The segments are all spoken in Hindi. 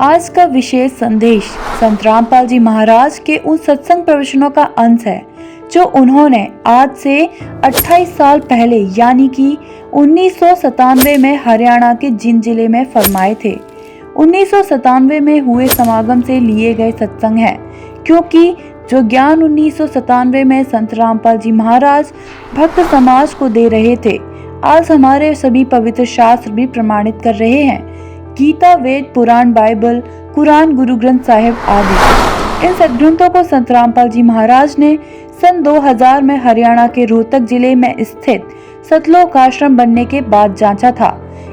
आज का विशेष संदेश संत रामपाल जी महाराज के उन सत्संग प्रवचनों का अंश है जो उन्होंने आज से 28 साल पहले यानी कि 1997 में हरियाणा के जिंद जिले में फरमाए थे। 1997 में हुए समागम से लिए गए सत्संग है, क्योंकि जो ज्ञान 1997 में संत रामपाल जी महाराज भक्त समाज को दे रहे थे, आज हमारे सभी पवित्र शास्त्र भी प्रमाणित कर रहे हैं। गीता, वेद, पुराण, बाइबल, कुरान, गुरु ग्रंथ साहिब आदि इन सदग्रंथों को संत रामपाल जी महाराज ने सन 2000 में हरियाणा के रोहतक जिले में स्थित सतलोक आश्रम बनने के बाद जांचा था।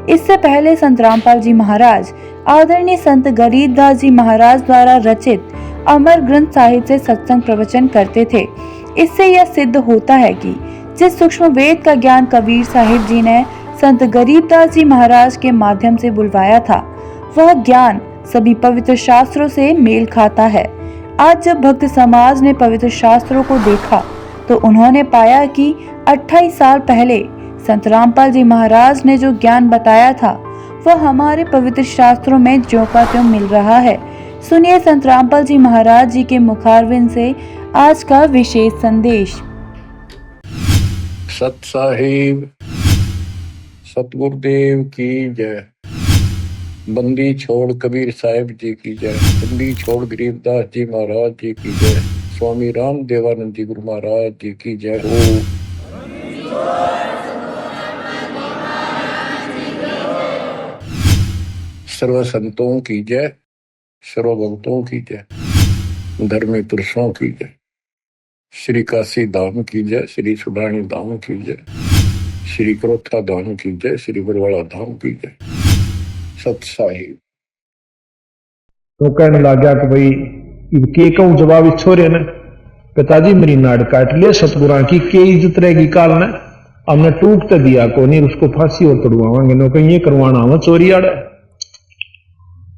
इससे पहले संत रामपाल जी महाराज आदरणीय संत गरीबदास जी महाराज द्वारा रचित अमर ग्रंथ साहिब से सत्संग प्रवचन करते थे। इससे यह सिद्ध होता है कि जिस सूक्ष्म वेद का ज्ञान कबीर साहिब जी ने संत गरीबदास जी महाराज के माध्यम से बुलवाया था, वह ज्ञान सभी पवित्र शास्त्रों से मेल खाता है। आज जब भक्त समाज ने पवित्र शास्त्रों को देखा तो उन्होंने पाया कि 28 साल पहले संत रामपाल जी महाराज ने जो ज्ञान बताया था वह हमारे पवित्र शास्त्रों में ज्यों का त्यों मिल रहा है। सुनिए संत रामपाल जी महाराज जी के मुखारविंद से आज का विशेष संदेश। सत साहिब सतगुरुदेव की जय। बंदी छोड़ कबीर साहिब जी की जय। बंदी छोड़ गरीबदास जी महाराज जी की जय। स्वामी राम देवानंद जी गुरु महाराज जी की जय हो। सर्व संतों की जय, सर्व भक्तों की जय, धर्मी पुरुषों की जय, श्री काशी धाम की जय, श्री सुडानी धाम की जय, श्री क्रोथा धाम की जय, श्री बरवाड़ा धाम की जय। सत साहिब तो कहने लगा कि भाई के कहूं जवाब छोरे ने, पिताजी मेरी नाड़ काट लिया सतगुरा की के इज्जत रहेगी काल ने, हमने टूक तो दिया को नहीं, उसको फांसी और तड़वावांगे नो कहीं ये करवाना हो चोरी आड़े।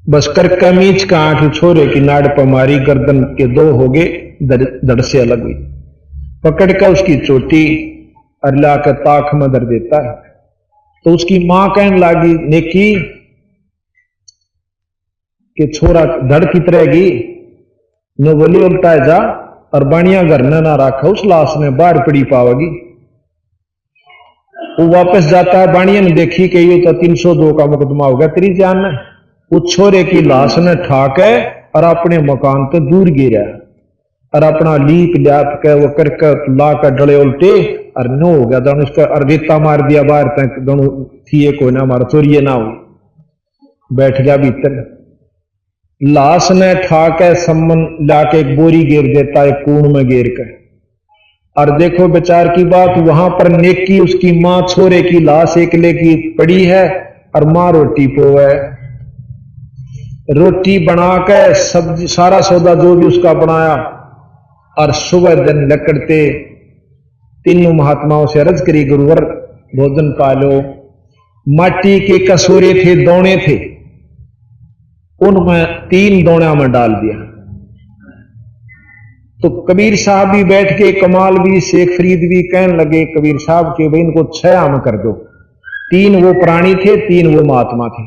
बस कर कमीज का आठ छोरे की नाड़ पर मारी, गर्दन के दो हो गए, धड़ से अलग हुई। पकड़ कर उसकी चोटी अरला कर ताक में धर देता है। तो उसकी मां कहने लगी नेकी कि छोरा धड़ की तरहगी नो बोली उल्टा जा और बाणिया घर ना रखा, उस लाश ने बाहर पड़ी पावेगी। वो वापस जाता है, बाणिया ने देखी कि ये तो 302 का मुकदमा होगा तेरी जान में। उस छोरे की लाश ने ठाक है और अपने मकान तो दूर गिरा और अपना लीप ल्याप के वो करके ला कर डले उल्टे और नो हो गया दोनों उसका और रेता मार दिया बाहर तक, दोनों थी को ना मारा चोरिये ना हो, बैठ गया भीतर। लाश ने ठाक है सम्मन लाके एक बोरी घेर देता है, कूण में घेर कर। और देखो बेचार की बात, वहां पर नेकी उसकी मां छोरे की लाश एकले की पड़ी है और मां रोटी पोवे, रोटी बना के सब्जी सारा सौदा जो भी उसका बनाया। और सुबह दिन लकड़ते तीनों महात्माओं से अर्ज करी, गुरुवर भोजन पालो। माटी के कसूरे थे, दौने थे, उनमें 3 दौड़ा में डाल दिया। तो कबीर साहब भी बैठ के, कमाल भी, शेख फरीद भी कहने लगे कबीर साहब के भाई इनको 6 आम कर दो। 3 वो प्राणी थे, 3 वो महात्मा थे।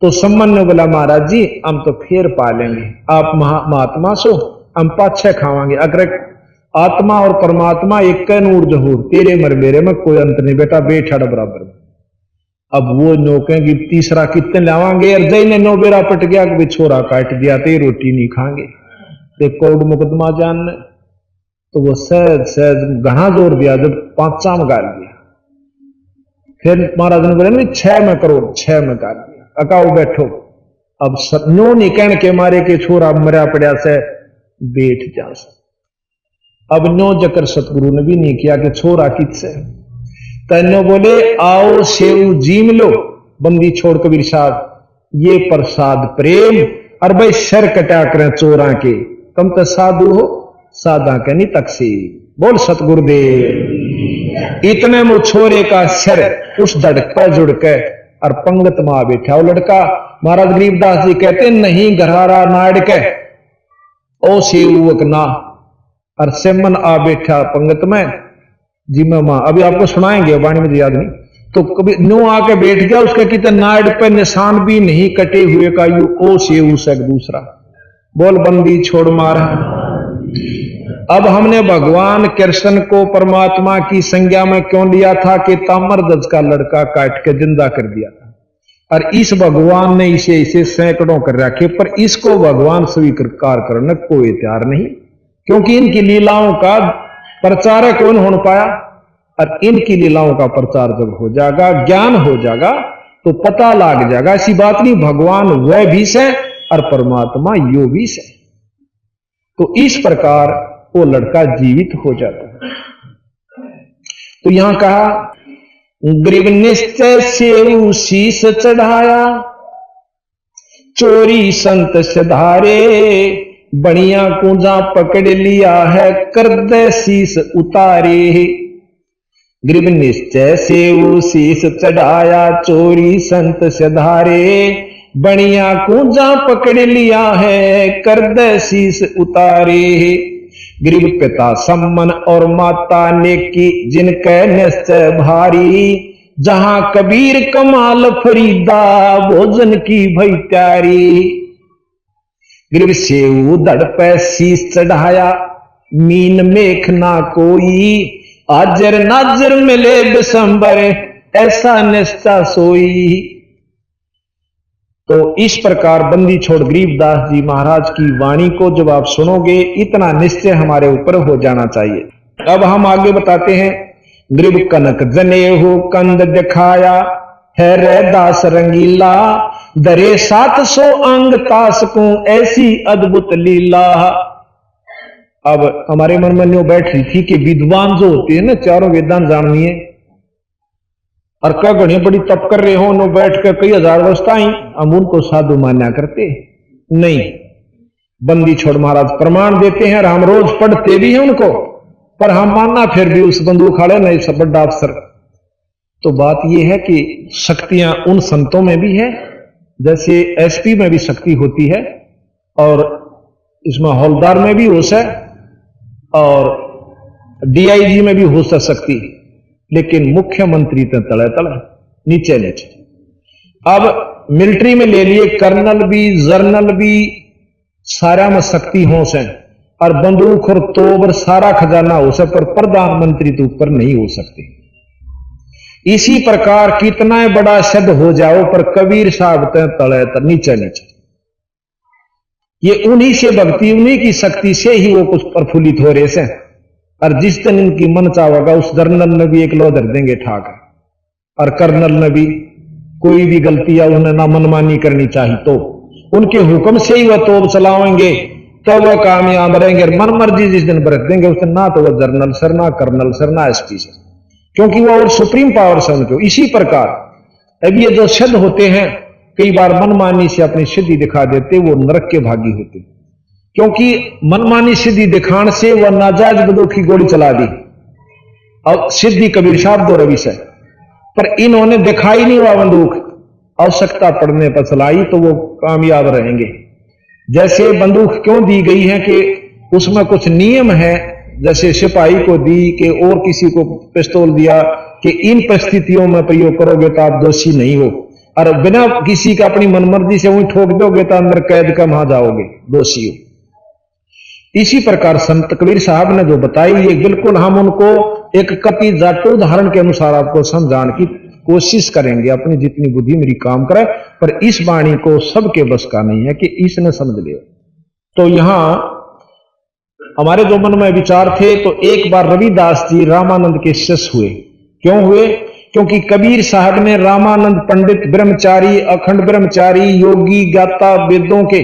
तो सम्मन ने बोला महाराज जी हम तो फिर पालेंगे, आप महात्मा सो हम 5-6 खावांगे। अगर आत्मा और परमात्मा एक नूर जहूर, तेरे मर मेरे में कोई अंत नहीं बेटा, बेठा बराबर। अब वो नो कहेंगे तीसरा कितने लावांगे, और जय ने नो बेरा पट गया कि छोरा काट दिया ते रोटी नहीं खाएंगे, ते कोर्ट मुकदमा जानने। तो वो सहज सहज घना जोर दिया, जब 5 में गाल दिया। फिर महाराज ने बोले 6 में करो, 6 में गाल दिया। अकाओ बैठो। अब नो नहीं कहने के मारे के छोरा मरा पड़ा से बैठ जा। अब नो जकर सतगुरु ने भी नहीं किया कि छोरा किससे, तनो बोले आओ सेव जीम लो। बंदी छोड़ कबीर साहब ये प्रसाद प्रेम, और भाई शर कटा करें चोरा के, तुम तो साधु हो साधा के नहीं तकसी। बोल सतगुरुदेव। इतने में छोरे का शर उस धड़क पर जुड़ के और पंगत में आ बैठा। वो लड़का महाराज गरीबदास जी कहते नहीं घरारा नाड़ के ओ सेवक ना, और सेमन आ बैठा पंगत में जी में मां। अभी आपको सुनाएंगे, वाणी मुझे याद नहीं। तो कभी नो आके बैठ गया, उसके कितने नाड़ पे निशान भी नहीं कटे हुए का, यू ओ से उस एक दूसरा बोल बंदी छोड़ मारा। अब हमने भगवान कृष्ण को परमात्मा की संज्ञा में क्यों लिया था कि ताम्रध्वज का लड़का काट के जिंदा कर दिया था, और इस भगवान ने इसे सैकड़ों कर रखे, पर इसको भगवान स्वीकार करने कोई तैयार नहीं, क्योंकि इनकी लीलाओं का प्रचारक कौन हो पाया, और इनकी लीलाओं का प्रचार जब हो जाएगा, ज्ञान हो जाएगा, तो पता लग जाएगा ऐसी बात नहीं भगवान वह भी है और परमात्मा यो भी है। तो इस प्रकार वो लड़का जीवित हो जाता है। तो यहां कहा ग्रीव निश्चय से शीश चढ़ाया, चोरी संत सधारे, बढ़िया कुंजा पकड़ लिया है, कर दे शीश उतारे। ग्रीव निश्चय से शीश चढ़ाया, चोरी संत सधारे, बढ़िया कुंजा पकड़ लिया है, कर दे शीश उतारे। ग्रीव पिता सम्मन और माता नेकी, जिनके निश्चय भारी, जहां कबीर कमाल फरीदा, भोजन की भई त्यारी। ग्रीव से धड़ पे शीश चढ़ाया, मीन मेख ना कोई, आजर नाजर मिले बिसंबर, ऐसा निश्चय सोई। तो इस प्रकार बंदी छोड़ गरीबदास जी महाराज की वाणी को जब आप सुनोगे, इतना निश्चय हमारे ऊपर हो जाना चाहिए। अब हम आगे बताते हैं। ग्रीब कनक जने हो कंद दिखाया, है रे दास रंगीला, दरे 700 अंग तास को, ऐसी अद्भुत लीला। अब हमारे मन में न्यों बैठ रही थी कि विद्वान जो होते हैं ना, चारों वेदांत जाननी है, और क्या घड़ी बड़ी तप कर रहे हो, नो बैठ कर कई हजार अवस्थाएं, हम उनको साधु मान्या करते नहीं। बंदी छोड़ महाराज प्रमाण देते हैं और हम रोज पढ़ते भी हैं उनको, पर हम मानना फिर भी उस बंदूक खाड़े नहीं सब बड़ा अफसर। तो बात यह है कि शक्तियां उन संतों में भी है, जैसे एसपी में भी शक्ति होती है, और इसमें हौलदार में भी होश है, और डीआईजी में भी होश है शक्ति, लेकिन मुख्यमंत्री तो तले तले नीचे नीचे। अब मिलिट्री में ले लिए कर्नल भी जर्नल भी, सारा में शक्ति होश है, और बंदूक और तोबर सारा खजाना हो सकता, पर प्रधानमंत्री तो ऊपर नहीं हो सकते। इसी प्रकार कितना बड़ा सिद्ध हो जाओ, पर कबीर साहब तले तले नीचे नीचे। ये उन्हीं से भक्ति, उन्हीं की शक्ति से ही वो कुछ प्रफुल्लित हो रहे से, और जिस दिन इनकी मन चाहेगा उस जर्नल में भी एक लो धर देंगे ठाक, और कर्नल में भी कोई भी गलती या उन्हें ना मनमानी करनी चाहिए तो उनके हुक्म से ही वह तोप चलाएंगे, तो वह कामयाब रहेंगे। मन मर्जी जिस दिन बरत देंगे उस दिन ना तो वह जर्नल सर, ना कर्नल सर, ना एसपी सर, क्योंकि वह और सुप्रीम पावर से उनको। इसी प्रकार अब ये जो सिद्ध होते हैं, कई बार मनमानी से अपनी सिद्धि दिखा देते, वो नरक के भागी होते, क्योंकि मनमानी सिद्धि दिखाने से वह नाजायज बंदूक की गोली चला दी। और सिद्धि कबीर साहब दो रवि से, पर इन्होंने दिखाई नहीं वह बंदूक, आवश्यकता पड़ने पर चलाई तो वो कामयाब रहेंगे। जैसे बंदूक क्यों दी गई है कि उसमें कुछ नियम है, जैसे सिपाही को दी कि और किसी को पिस्तौल दिया कि इन परिस्थितियों में प्रयोग करोगे तो आप दोषी नहीं हो, और बिना किसी का अपनी मनमर्जी से वही ठोक दोगे तो अंदर कैद का वहां जाओगे, दोषी हो। इसी प्रकार संत कबीर साहब ने जो बताई, ये बिल्कुल हम उनको एक कति जाटो उदाहरण के अनुसार आपको समझाने की कोशिश करेंगे, अपनी जितनी बुद्धि मेरी काम करे, पर इस वाणी को सबके बस का नहीं है कि इसने समझ लिया। तो यहां हमारे जो मन में विचार थे, तो एक बार रविदास जी रामानंद के शिष्य हुए। क्यों हुए? क्योंकि कबीर साहब ने रामानंद पंडित ब्रह्मचारी, अखंड ब्रह्मचारी, योगी, ज्ञाता वेदों के,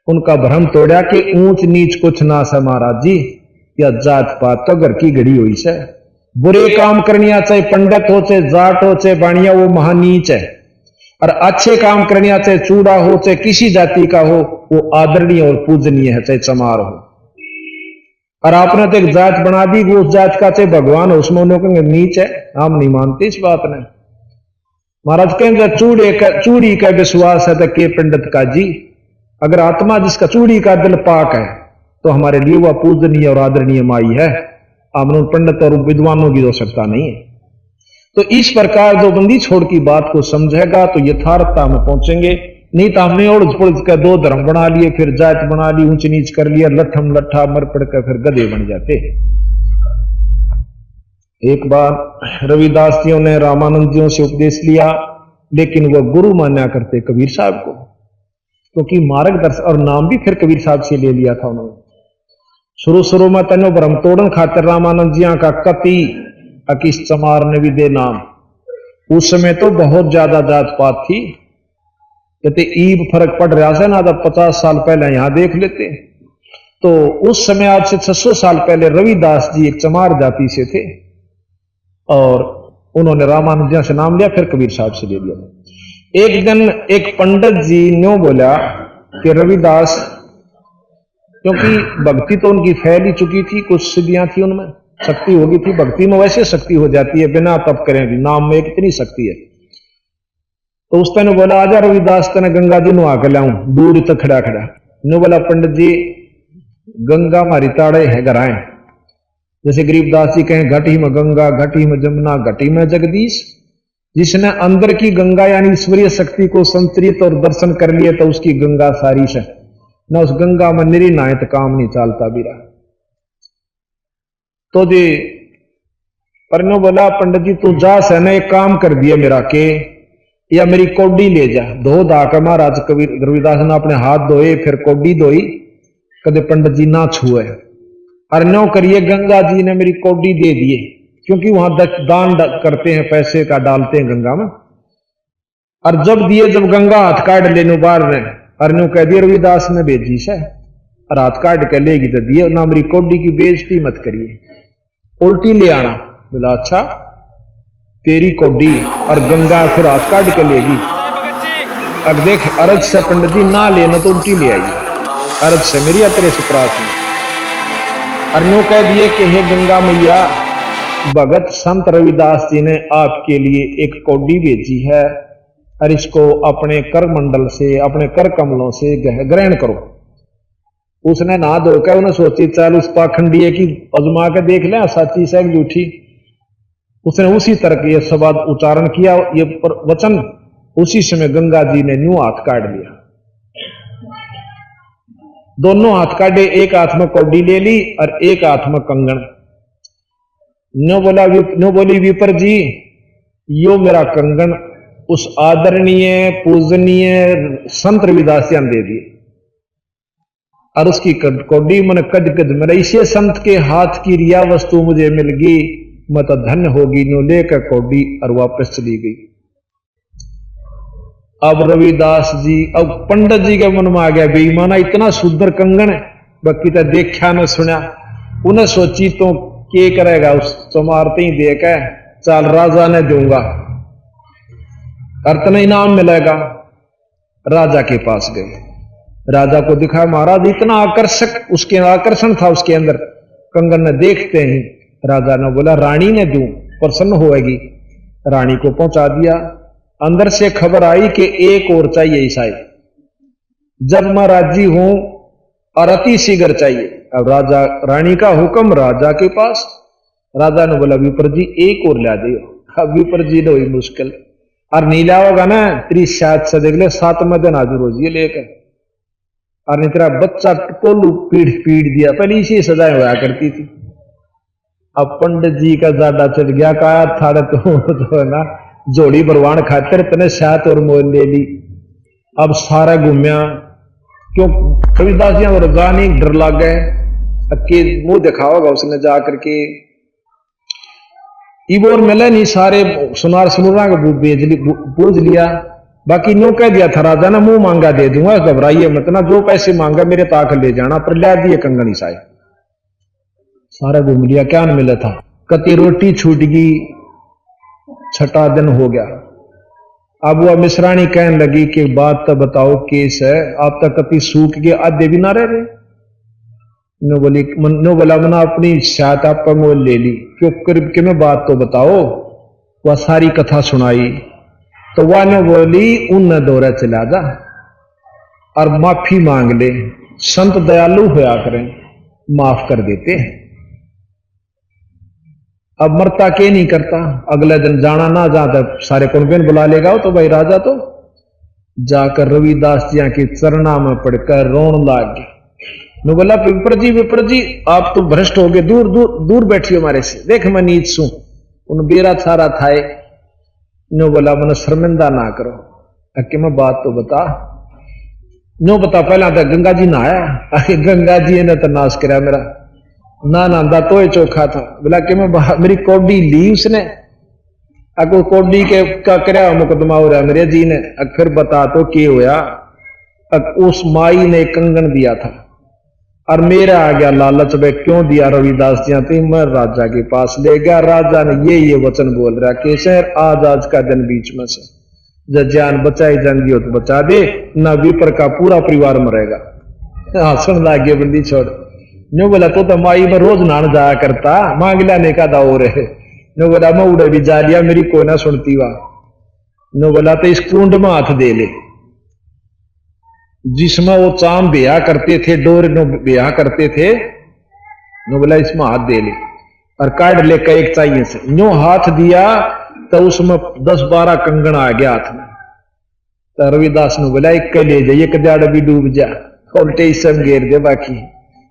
उनका भ्रम तोड़ा कि ऊंच नीच कुछ ना से महाराज जी, या जात पात तो घर की घड़ी हुई से, बुरे काम करनिया चाहे पंडित हो, चाहे जाट हो, चाहे बाणिया, वो महानीच है, और अच्छे काम करनिया चाहे चूड़ा हो, चाहे किसी जाति का हो, वो आदरणीय और पूजनीय है, चाहे चमार हो। और आपने तो एक जात बना दी, वो उस जात का चाहे भगवान हो, उसमें उन्होंने कहेंगे नीच है, हम नहीं मानते इस बात ने। महाराज कहेंगे चूड़ी का विश्वास है तो के पंडित का जी, अगर आत्मा जिसका चूड़ी का दिल पाक है तो हमारे लिए वह पूजनीय और आदरणीय माई है, हमने पंडित और विद्वानों की हो सकता नहीं है। तो इस प्रकार जो बंदी छोड़ की बात को समझेगा तो यथार्थता में पहुंचेंगे। नहीं तो हमने उड़द पुड़द का दो धर्म बना लिए, फिर जात बना ली, ऊंच नीच कर लिया, लट्ठम लट्ठा मर पड़ कर फिर गधे बन जाते। एक बार रविदास जियों ने रामानंद जियों से उपदेश लिया, लेकिन वह गुरु माना करते कबीर साहब को, क्योंकि मार्गदर्शन और नाम भी फिर कबीर साहब से ले लिया था उन्होंने। शुरू में तनो भ्रम तोड़न खातिर रामानंद जिया का कति अकिस चमार ने भी दे नाम। उस समय तो बहुत ज्यादा जात पात थी, कहते ईब फर्क पड़ रहा था ना, तो 50 साल पहले यहां देख लेते। तो उस समय आज से 600 साल पहले रविदास जी एक चमार जाति से थे और उन्होंने रामानंद जी से नाम लिया, फिर कबीर साहब से ले लिया। एक दिन एक पंडित जी ने बोला कि रविदास, क्योंकि भक्ति तो उनकी फैल ही चुकी थी, कुछ सिद्धियां थी उनमें, शक्ति हो गई थी, भक्ति में वैसे शक्ति हो जाती है बिना तप करें भी, नाम में कितनी शक्ति है। तो उस ने बोला आजा रविदास तने गंगा जी नुआ के लाऊं, दूर तक खड़ा खड़ा ने बोला पंडित जी गंगा हमारी ताड़े है गराए, जैसे गरीबदास जी कहें घटी में गंगा, घटी में जमुना, घटी में जगदीश। जिसने अंदर की गंगा यानी ईश्वरीय शक्ति को संतरित और दर्शन कर लिए तो उसकी गंगा सारी है ना, उस गंगा में निरी नायत काम नहीं चालता भी रहा। तो जी परनो बोला पंडित जी तू जा से न एक काम कर दिया मेरा के, या मेरी कौडी ले जा। धो धा के महाराज कबीर रविदास ने अपने हाथ धोए, फिर कौडी धोई, कदे पंडित जी ना छुए। और नो करिए गंगा जी ने मेरी कौडी दे दिए, क्योंकि वहां दान करते हैं, पैसे का डालते हैं गंगा में। और जब दिए, जब गंगा हाथ काट लेने बार ने अरनु कह दिया रविदास ने भेजी से, और हाथ काट के लेगी तो दिए ना, मेरी कौडी की बेइज्जती मत करिए, उल्टी ले आना। बोला अच्छा तेरी कौडी और गंगा फिर हाथ काट के लेगी। अब देख अरज से पंडित जी ना लेना तो उल्टी ले आई, अरज से मेरी तेरे से प्रार्थना। अरनु कह दिए कि हे गंगा मैया, भगत संत रविदास जी ने आपके लिए एक कौडी भेजी है और इसको अपने कर मंडल से, अपने कर कमलों से ग्रहण करो। उसने ना धोकर उन्हें सोची चल उस पाखंडी की अजमा के देख ले सच्ची से झूठी। उसने उसी तरह के ये शब्द उच्चारण किया, ये वचन उसी समय गंगा जी ने न्यू हाथ काट लिया। दोनों हाथ काटे, एक हाथ में कौडी ले ली और एक हाथ में कंगन। नो बोली विपर जी यो मेरा कंगन उस आदरणीय पूजनीय संत रविदास जी ने दे दिए, और उसकी कौडी मन कद कद मेरे इसे संत के हाथ की रिया वस्तु मुझे मिल गई, मैं तो धन्य होगी। नो लेकर कौडी और वापस चली गई। अब रविदास जी, अब पंडित जी के मन में आ गया बेईमाना इतना सुंदर कंगन है, बाकी तो देखा न सुना। उन्हें सोची तो क्या करेगा, उस चमारते ही देख चाल राजा ने दूंगा अर्तना इनाम मिलेगा। राजा के पास गए, राजा को दिखा महाराज इतना आकर्षक, उसके आकर्षण था उसके अंदर कंगन ने। देखते ही राजा ने बोला रानी ने दूं, प्रसन्न होएगी। रानी को पहुंचा दिया। अंदर से खबर आई कि एक और चाहिए ईसाई, जब मैं राजी हूं और अति शीघ्र चाहिए। अब राजा रानी का हुक्म राजा के पास। राजा ने बोला विपर जी एक और ला दियो। अब विपर जी ने हुई मुश्किल, और नीला होगा ना 30 से देख ले 7वें दिन हाजिर हो जी लेकर। और नहीं तेरा बच्चा कोलू पीड़ दिया, पहले इसी सजाएं हुआ करती थी। अब पंडित जी का ज्यादा चल गया, कहा थाड़े तो है ना जोड़ी बरवान खातिर तने शायद और मोल ले ली। अब सारा घूमया, क्यों रविदास जी और गाने डर लग गए, अक्के मुंह देखा होगा उसने जा करके। इबोर मिले नहीं, सारे सुनार सुनूरा का पूछ लिया। बाकी नो कह दिया था राजा ने मुंह मांगा दे दूंगा, घबराइए मत ना, जो पैसे मांगा मेरे ताक ले जाना। पर ला दिए कंगन ईसाई, सारा घूम लिया, क्या न मिला था। कति रोटी छूट गई, 6ठा दिन हो गया। अब वह मिश्रानी कहने लगी कि बात तो बताओ केस है, आप तक कति सूख गए, आधे भी ना रह रहे। नो बोला मना अपनी शायद आप पर मोल ले ली, क्यों करीब के में बात तो बताओ। वह सारी कथा सुनाई तो वह ने बोली उन दौरा चला जा और माफी मांग ले, संत दयालु होया करें, माफ कर देते हैं। अब मरता के नहीं करता, अगले दिन जाना ना जाता सारे कुंबेन बुला लेगा तो भाई राजा तो जाकर रविदास जी के चरणा में पड़कर रोन लाग गया। नु बोला विप्र जी आप तो भ्रष्ट हो गए, दूर दूर दूर बैठिए हमारे से, देख मैं नीच सू। उन बेरा छारा थाए। नो बोला मन शर्मिंदा ना करो, अके मैं बात तो बता। नो बता पहला तो गंगा जी नहाया, अरे गंगा जी ने तो नाश कराया मेरा, ना नहांदा तो ही चौखा था। बोला कि मैं मेरी कौडी ली उसने, अको कौडी के का कराया मुकदमा हो रहा मेरे जी ने। फिर बता तो क्या होया। उस माई ने कंगन दिया था और मेरा आ गया लालच में, क्यों दिया रविदास जी थे, मैं राजा के पास ले गया। राजा ने ये वचन बोल रहा कि शहर आज का दिन बीच में से जब जान बचाई जाएगी हो तो बचा दे, ना विपर का पूरा परिवार मरेगा। सुन लागे बंदी छोड़। नो बोला तो माई में रोज नहान जाया करता, मांग लाने का दाव रहे। नो बोला मैं उड़े भी जा लिया, मेरी कोई ना सुनती वा। नो बोला तो इस कुंड में हाथ दे ले जिसमें वो चाम ब्याह करते थे, डोर नो ब्याह करते थे। नो बोला इसमें हाथ दे ले और काट ले का एक चाहिए से। नो हाथ दिया तो उसमें 10-12 कंगन आ गया हाथ में। तो रविदास ने बोला एक ले जा, एक जाड़ भी डूब जा, उल्टे सब घेर दे बाकी।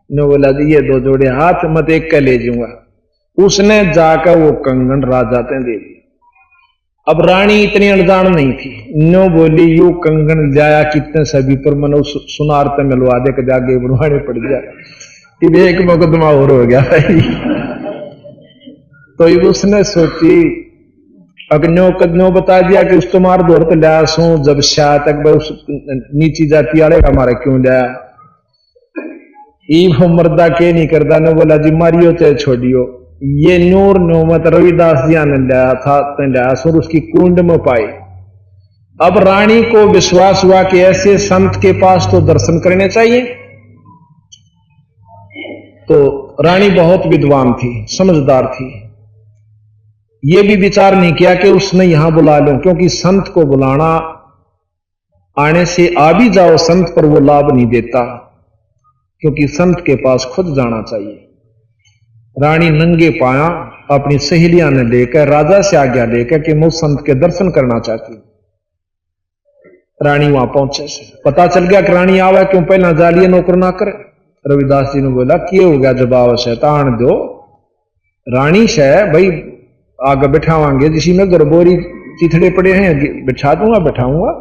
नो बोला ये 2 जोड़े हाथ मत एक का ले जाऊंगा। उसने जाकर वो कंगन राजा ते दे दिया। अब रानी इतनी अनजान नहीं थी। नो बोली यू कंगन जाया कितने सभी पर मनो सुनार ते मिलवा दे के जागे बनवाने पड़ गया। इब एक मुकदमा और हो गया भाई। तो उसने सोची अग्नो बता दिया कि उस तुम्हार दौर तो लिया सू जब शाह तक उस नीची जाति वाले हमारे क्यों लिया। ईब मर्दा के नहीं करता। ने बोला जी मारियो चाहे छोड़ियो, ये नूर नोमत रविदास जी ने लिया था और उसकी कुंड में पाई। अब रानी को विश्वास हुआ कि ऐसे संत के पास तो दर्शन करने चाहिए। तो रानी बहुत विद्वान थी, समझदार थी। ये भी विचार नहीं किया कि उसने यहां बुला लो, क्योंकि संत को बुलाना आने से आ भी जाओ संत पर वो लाभ नहीं देता, क्योंकि संत के पास खुद जाना चाहिए। रानी नंगे पाया अपनी सहेलियां ने लेकर राजा से आज्ञा लेकर कि मैं संत के दर्शन करना चाहती हूं। रानी वहां पहुंचे से पता चल गया कि रानी आवा क्यों पहला जालिए नौकर ना करे। रविदास जी ने बोला कि हो गया जवाब शैतान दो रानी से भाई आगे बिठावांगे, जिसी में गरबोरी चिथड़े पड़े हैं बिठा दूंगा बैठाऊंगा।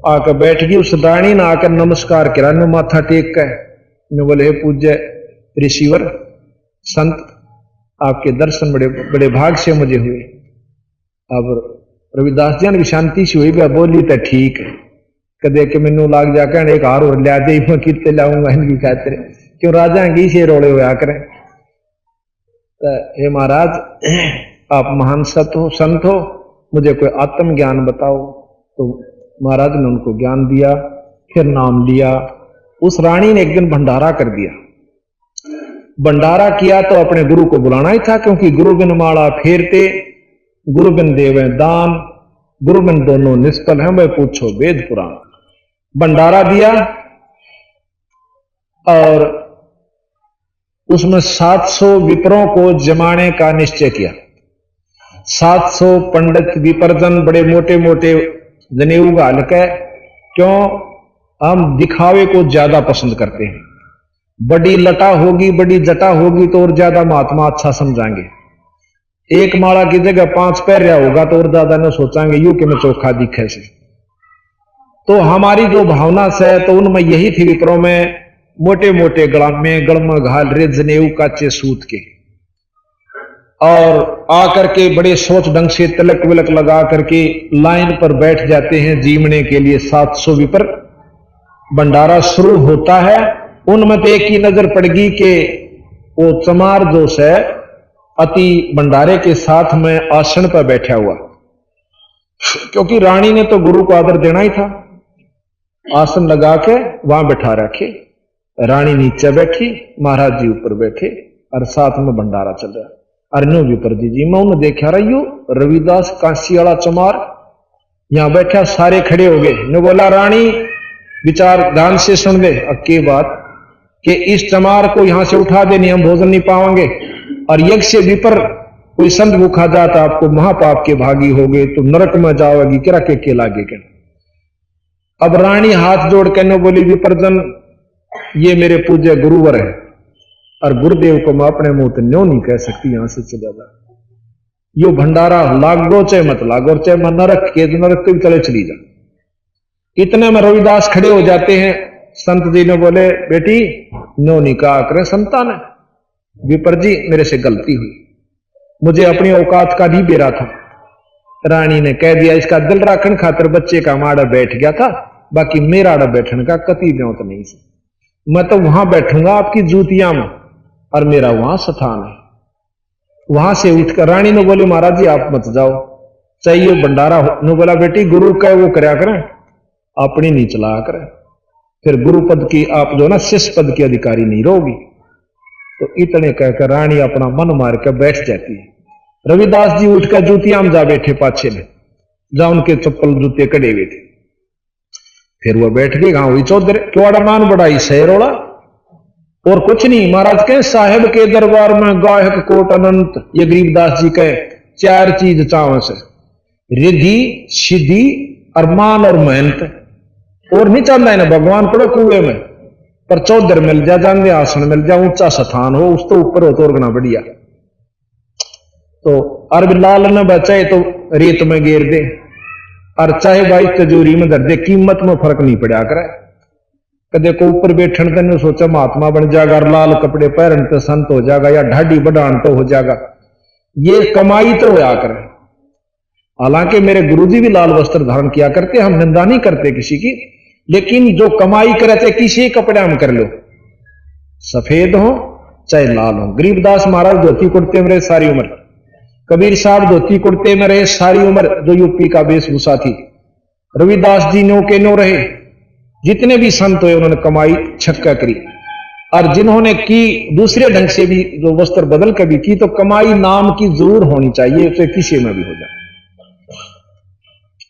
आकर बैठ गई। उस रानी ने आकर नमस्कार करा, ने माथा टेक कर ने बोले हे पूज्य ऋषिवर संत, आपके दर्शन बड़े बड़े भाग से मुझे हुए। अब रविदास जी ने शांति से हुई, बोली तो ठीक है, कदे के मैनू लाग जाकर एक हार और लिया दे, मैं कितने लाऊंगा इनकी खातिर, क्यों राजा की से रोड़े हुआ करें। हे महाराज आप महान संत हो, मुझे कोई आत्म ज्ञान बताओ। तो महाराज ने उनको ज्ञान दिया, फिर नाम लिया। उस रानी ने एक दिन भंडारा कर दिया। भंडारा किया तो अपने गुरु को बुलाना ही था, क्योंकि गुरु बिन माला फेरते, गुरु बिन देवे दान, गुरु बिन दोनों निष्फल हैं, वह पूछो वेद पुराण। भंडारा दिया और उसमें 700 विप्रों को जमाने का निश्चय किया। 700 पंडित विपर्जन बड़े मोटे मोटे जनेऊ घाल के, क्यों हम दिखावे को ज्यादा पसंद करते हैं। बड़ी लटा होगी, बड़ी जटा होगी तो और ज्यादा महात्मा अच्छा समझाएंगे। एक माला की जगह 5 पैर रहा होगा तो और ज्यादा न सोचांगे यू कि मैं चोखा दिखे से। तो हमारी जो भावना से तो उनमें यही थी, विप्रों में मोटे मोटे गड़म घाल रे जनेऊ काचे सूत के, और आकर के बड़े सोच ढंग से तिलक विलक लगा करके लाइन पर बैठ जाते हैं जीवने के लिए 700 विपर। भंडारा शुरू होता है। उनमें तो एक ही नजर पड़ गई कि वो चमार जो है अति भंडारे के साथ में आसन पर बैठा हुआ, क्योंकि रानी ने तो गुरु को आदर देना ही था। आसन लगा के वहां बैठा रखे, रानी नीचे बैठी, महाराज जी ऊपर बैठे और साथ में भंडारा चल रहा। अरनो विपर जी मैं उन्हें देखा रही हूं, रविदास काशी वाला चमार यहां बैठा, सारे खड़े हो गए। ने बोला रानी विचार ध्यान से सुन ले, अक्की बात कि इस चमार को यहां से उठा देनी, हम भोजन नहीं पाएंगे। और यज्ञ से विपर कोई संत भूखा जाता आपको महापाप के भागी हो गए तो नरक में जाओगी किरा के लागे के। अब रानी हाथ जोड़ के न बोली विप्रजन ये मेरे पूज्य गुरुवर है और गुरुदेव को मैं अपने मुंह तो न्यों नहीं कह सकती, यहां से चला जा। यो भंडारा लागो चाहे मत लागो, चाहे मैं नरक के नरक के भी चले चली जा। इतने में रविदास खड़े हो जाते हैं। संत जी ने बोले बेटी न्यों नहीं कहा करे संतान है, विपर जी मेरे से गलती हुई, मुझे अपनी औकात का भी बेरा था। रानी ने कह दिया इसका दिल राखन खातिर बच्चे का माड़ा बैठ गया था, बाकी मेरा आड़ा बैठने का कति न्यों तो नहीं से। मैं तो वहां बैठूंगा आपकी जूतियां में और मेरा वहां स्थान है। वहां से उठकर रानी ने बोले महाराज जी आप मत जाओ, चाहिए भंडारा ने बोला बेटी गुरु कहे वो करया करें, अपनी नहीं चला करें, फिर गुरु पद की आप जो ना शिष्य पद की अधिकारी नहीं रहोगी। तो इतने कहकर रानी अपना मन मार कर बैठ जाती है। रविदास जी उठकर जूतियां में जा बैठे पाछे में, जा उनके चप्पल जूते कड़े हुए थे। फिर वो बैठ गए गांव हुई चौधरी क्योड़ा मान बढ़ाई शहरोड़ा और कुछ नहीं। महाराज कहे साहेब के दरबार में गायक कोट अनंत, ये गरीबदास जी कहे 4 चीज चाव से रिद्धि सिद्धि और मान और मेहनत, और नहीं चाहता है ना भगवान पड़ो कुएं में पर चौधर मिल जा, जान आसन मिल जा, ऊंचा स्थान हो उस तो ऊपर हो तो और गना बढ़िया। तो अरब लाल न बचाए तो रेत में गेर दे और चाहे भाई तिजोरी में धर दे, कीमत में फर्क नहीं पड़ा करे। कदे को ऊपर बैठन तेने सोचा महात्मा बन जाएगा, लाल कपड़े पहन तो संत हो जाएगा या ढाडी बढ़ान तो हो जाएगा, ये कमाई तो होया करे। हालांकि मेरे गुरुजी भी लाल वस्त्र धारण किया करते, हम निंदा नहीं करते किसी की, लेकिन जो कमाई करते किसी कपड़े हम कर लो, सफेद हो चाहे लाल हो। गरीबदास महाराज धोती कुर्ते में रहे सारी उम्र, कबीर साहब धोती कुर्ते में रहे सारी उम्र, जो यूपी का वेशभूषा थी। रविदास जी नो के नो रहे, जितने भी संत हुए उन्होंने कमाई छक्का करी, और जिन्होंने की दूसरे ढंग से भी जो वस्त्र बदल कर भी की, तो कमाई नाम की जरूर होनी चाहिए, उसे किसी में भी हो जाए।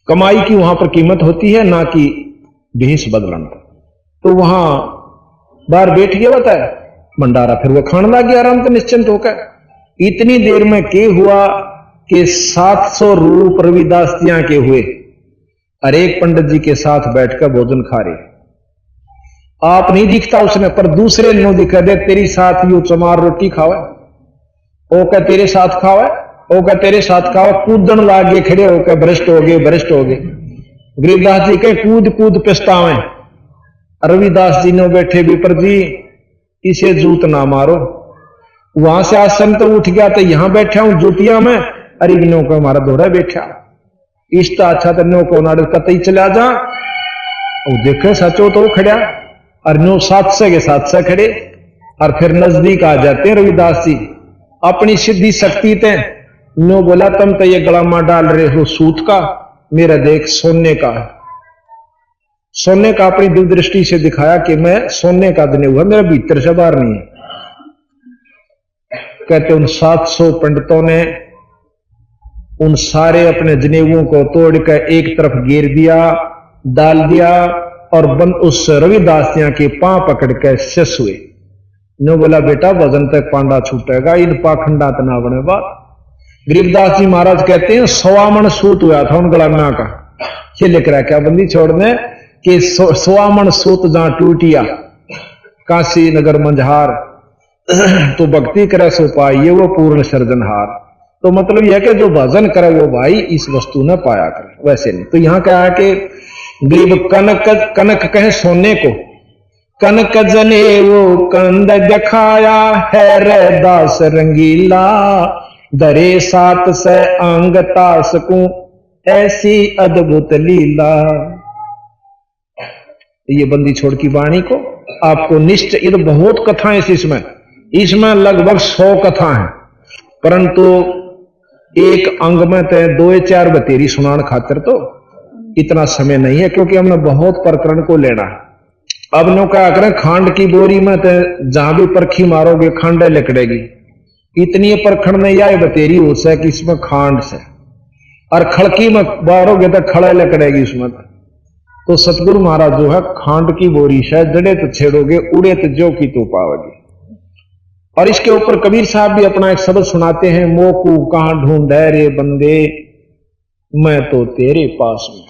कमाई की वहां पर कीमत होती है, ना कि भेष बदलन। तो वहां बाहर बैठ गया बताया भंडारा, फिर वो खाने लग गया आराम से निश्चिंत होकर। इतनी देर में के हुआ कि 700 रूप रविदास जियां के हुए, और एक पंडित जी के साथ बैठकर भोजन खा रहे। आप नहीं दिखता उसने, पर दूसरे नो दिखा दे तेरी साथ यू चमार रोटी खावे, ओ क्या तेरे साथ खावे, ओ क्या तेरे साथ खावे, कूदन लाग गए, खड़े होकर भ्रष्ट हो गए, भ्रष्ट हो गए। गरीबदास जी के कूद कूद पछतावे। रविदास जी ने बैठे विपर जी इसे जूत ना मारो, वहां से आसन तो उठ गया तो यहां बैठा हूं जूतियां में, अरे नो को हमारा दोहरा बैठा इष्टा अच्छा तो नो को नाड़ कतई चला जा। और देखे सचो तो खड़ा, और नो 700 के 700 खड़े, और फिर नजदीक आ जाते हैं रविदास जी अपनी सिद्धि शक्ति ते। नो बोला तुम तो ये गलामा डाल रहे हो सूत का, मेरा देख सोने का। सोने का अपनी दिव्य दृष्टि से दिखाया कि मैं सोने का बने हुआ, मेरा भीतर से बाहर नहीं है। कहते उन 700 पंडितों ने उन सारे अपने जनेऊओं को तोड़कर एक तरफ घेर दिया, डाल दिया, और उस रविदास के पांव पकड़ के शस हुए। नो बोला बेटा वजन तक पांडा छूटेगा, इन पाखंडा तना बने बात। गरीबदास जी महाराज कहते हैं 100 मन सूत हुआ था उन गलाना का। ये लिख रहा क्या बंदी छोड़ने कि 100 मन सूत जहां टूटिया काशी नगर मंझहार, तो भक्ति करे सो पाइए वो पूर्ण सर्जनहार। तो मतलब यह कि जो भजन करे वो भाई इस वस्तु ने पाया करे, वैसे नहीं। तो यहां क्या है कि गरीब कनक कनक कहे सोने को, कनक जने वो कंद दिखाया है रे दास रंगीला, दरे 7 से अंग तास को ऐसी अद्भुत लीला। ये बंदी छोड़ की वाणी को आपको निष्ठ, ये तो बहुत कथाएं इसमें लगभग 100 कथा है, परंतु एक अंग में तो 2-4 बतेरी सुनान खातिर तो इतना समय नहीं है, क्योंकि हमने बहुत प्रकरण को लेना है। अब नो क्या करें, खांड की बोरी में तो जहां भी परखी मारोगे खांड लकड़ेगी, इतनी परखण नहीं आए बतेरी हो सके इसमें खांड से, और खड़की में मारोगे तो खड़े लकड़ेगी उसमें। तो सतगुरु महाराज जो है खांड की बोरी से जड़े तो छेड़ोगे, उड़े तो जो की तो पाओगे। और इसके ऊपर कबीर साहब भी अपना एक शब्द सुनाते हैं, मोकू कहां ढूंढे रे बंदे मैं तो तेरे पास में।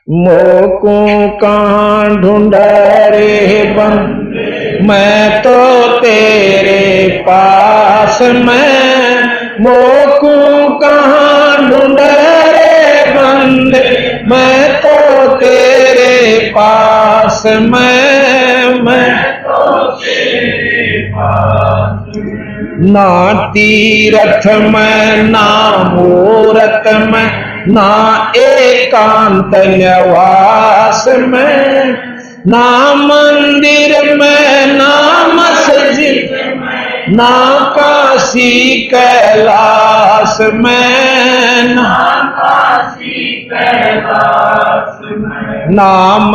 मोकू कहां ढूंढे रे बंदे मैं तो तेरे पास में। मोकू कहां ढूंढे रे बंदे मैं तो तेरे पास में। मैं तो तेरे पास में। ना तीरथ में ना मूरत में ना एकांत निवास में, ना मंदिर में ना मस्जिद में ना काशी कैलाश में। ना काशी कैलाश में। नाम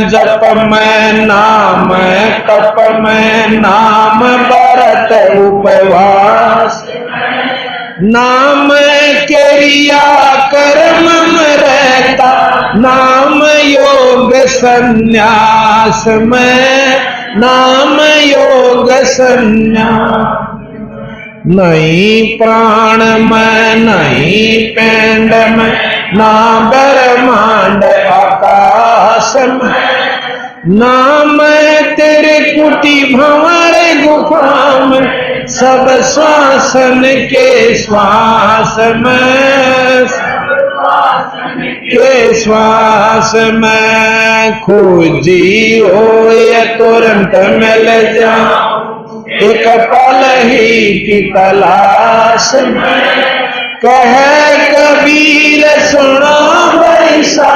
जप में नाम तप में नाम व्रत उपवास नाम क्रिया कर्म में रहता नाम योग संन्यास में। नाम योग संन्यास नहीं प्राण में नहीं पिंड में ना ब्रह्मांड आकाश में। नाम तेरे कुटी भंवर गुफा में सब श्वासन के श्वास में। के श्वास में खोजी हो ये तुरंत मिल जा एक पल ही की तलाश में। कहे कबीर सुना वैसा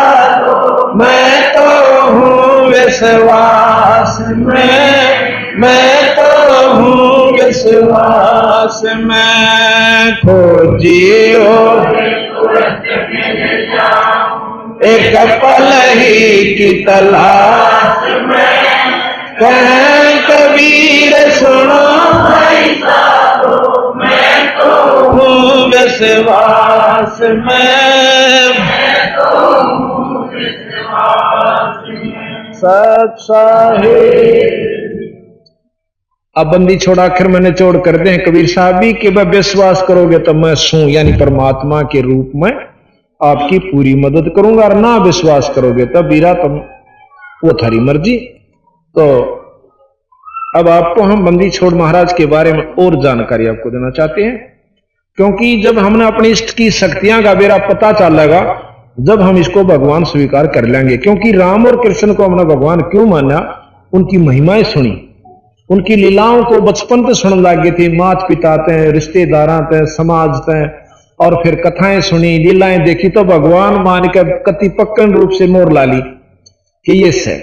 मैं तो हूँ विश्वास में। मैं तो हूँ विश्वास में खोजियो एक पल ही की तलाश में। कहे कबीर सुनो मैं तो हूँ विश्वास में। सच साहिब अब बंदी छोड़ आखिर मैंने चोड़ कर दे हैं कबीर साहब भी कि वह विश्वास करोगे तो मैं सू यानी परमात्मा के रूप में आपकी पूरी मदद करूंगा, और ना विश्वास करोगे तब बीरा तुम वो थारी मर्जी। तो अब आपको हम बंदी छोड़ महाराज के बारे में और जानकारी आपको देना चाहते हैं, क्योंकि जब हमने अपनी इष्ट की शक्तियां का बेरा पता चलेगा जब हम इसको भगवान स्वीकार कर लेंगे। क्योंकि राम और कृष्ण को हमने भगवान क्यों माना, उनकी महिमाएं सुनी, उनकी लीलाओं को बचपन से सुनने लगे थे, माता पिता ते रिश्तेदार ते समाज ते, और फिर कथाएं सुनी लीलाएं देखी तो भगवान मान के कति पक्कन रूप से मोर ला ली कि ये से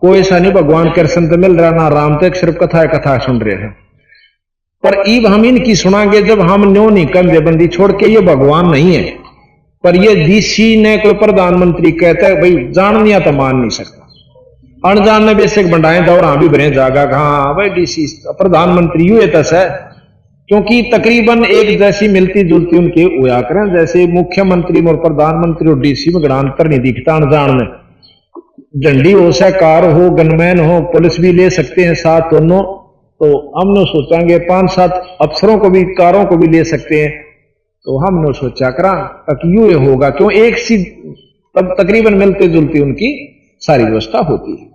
कोई ऐसा नहीं भगवान कृष्ण तो मिल रहा ना राम तक सिर्फ कथा सुन रहे हैं। पर ईब हम इनकी सुनांगे जब हम न्यो नहीं कंधे बंदी छोड़ के ये भगवान नहीं है, पर ये डीसी ने कोई प्रधानमंत्री कहता है भाई जान नहीं तो मान नहीं सकता, अनजान ने बेसिक बंडाए दौर हाँ भी भरे जागा हाँ भाई डीसी प्रधानमंत्री यू तस है, क्योंकि तकरीबन एक जैसी मिलती जुलती उनके हुआ करें। जैसे मुख्यमंत्री और प्रधानमंत्री और डीसी में बड़ा अंतर नहीं दिखता अनजान में। झंडी हो चाहे कार हो गनमैन हो पुलिस भी ले सकते हैं साथ दोनों, तो हमने सोचांगे 5-7 अफसरों को भी कारों को भी ले सकते हैं। तो हमने सोचा करा कि यूं ये होगा क्यों एक सी तब तकरीबन मिलते जुलती उनकी सारी व्यवस्था होती है।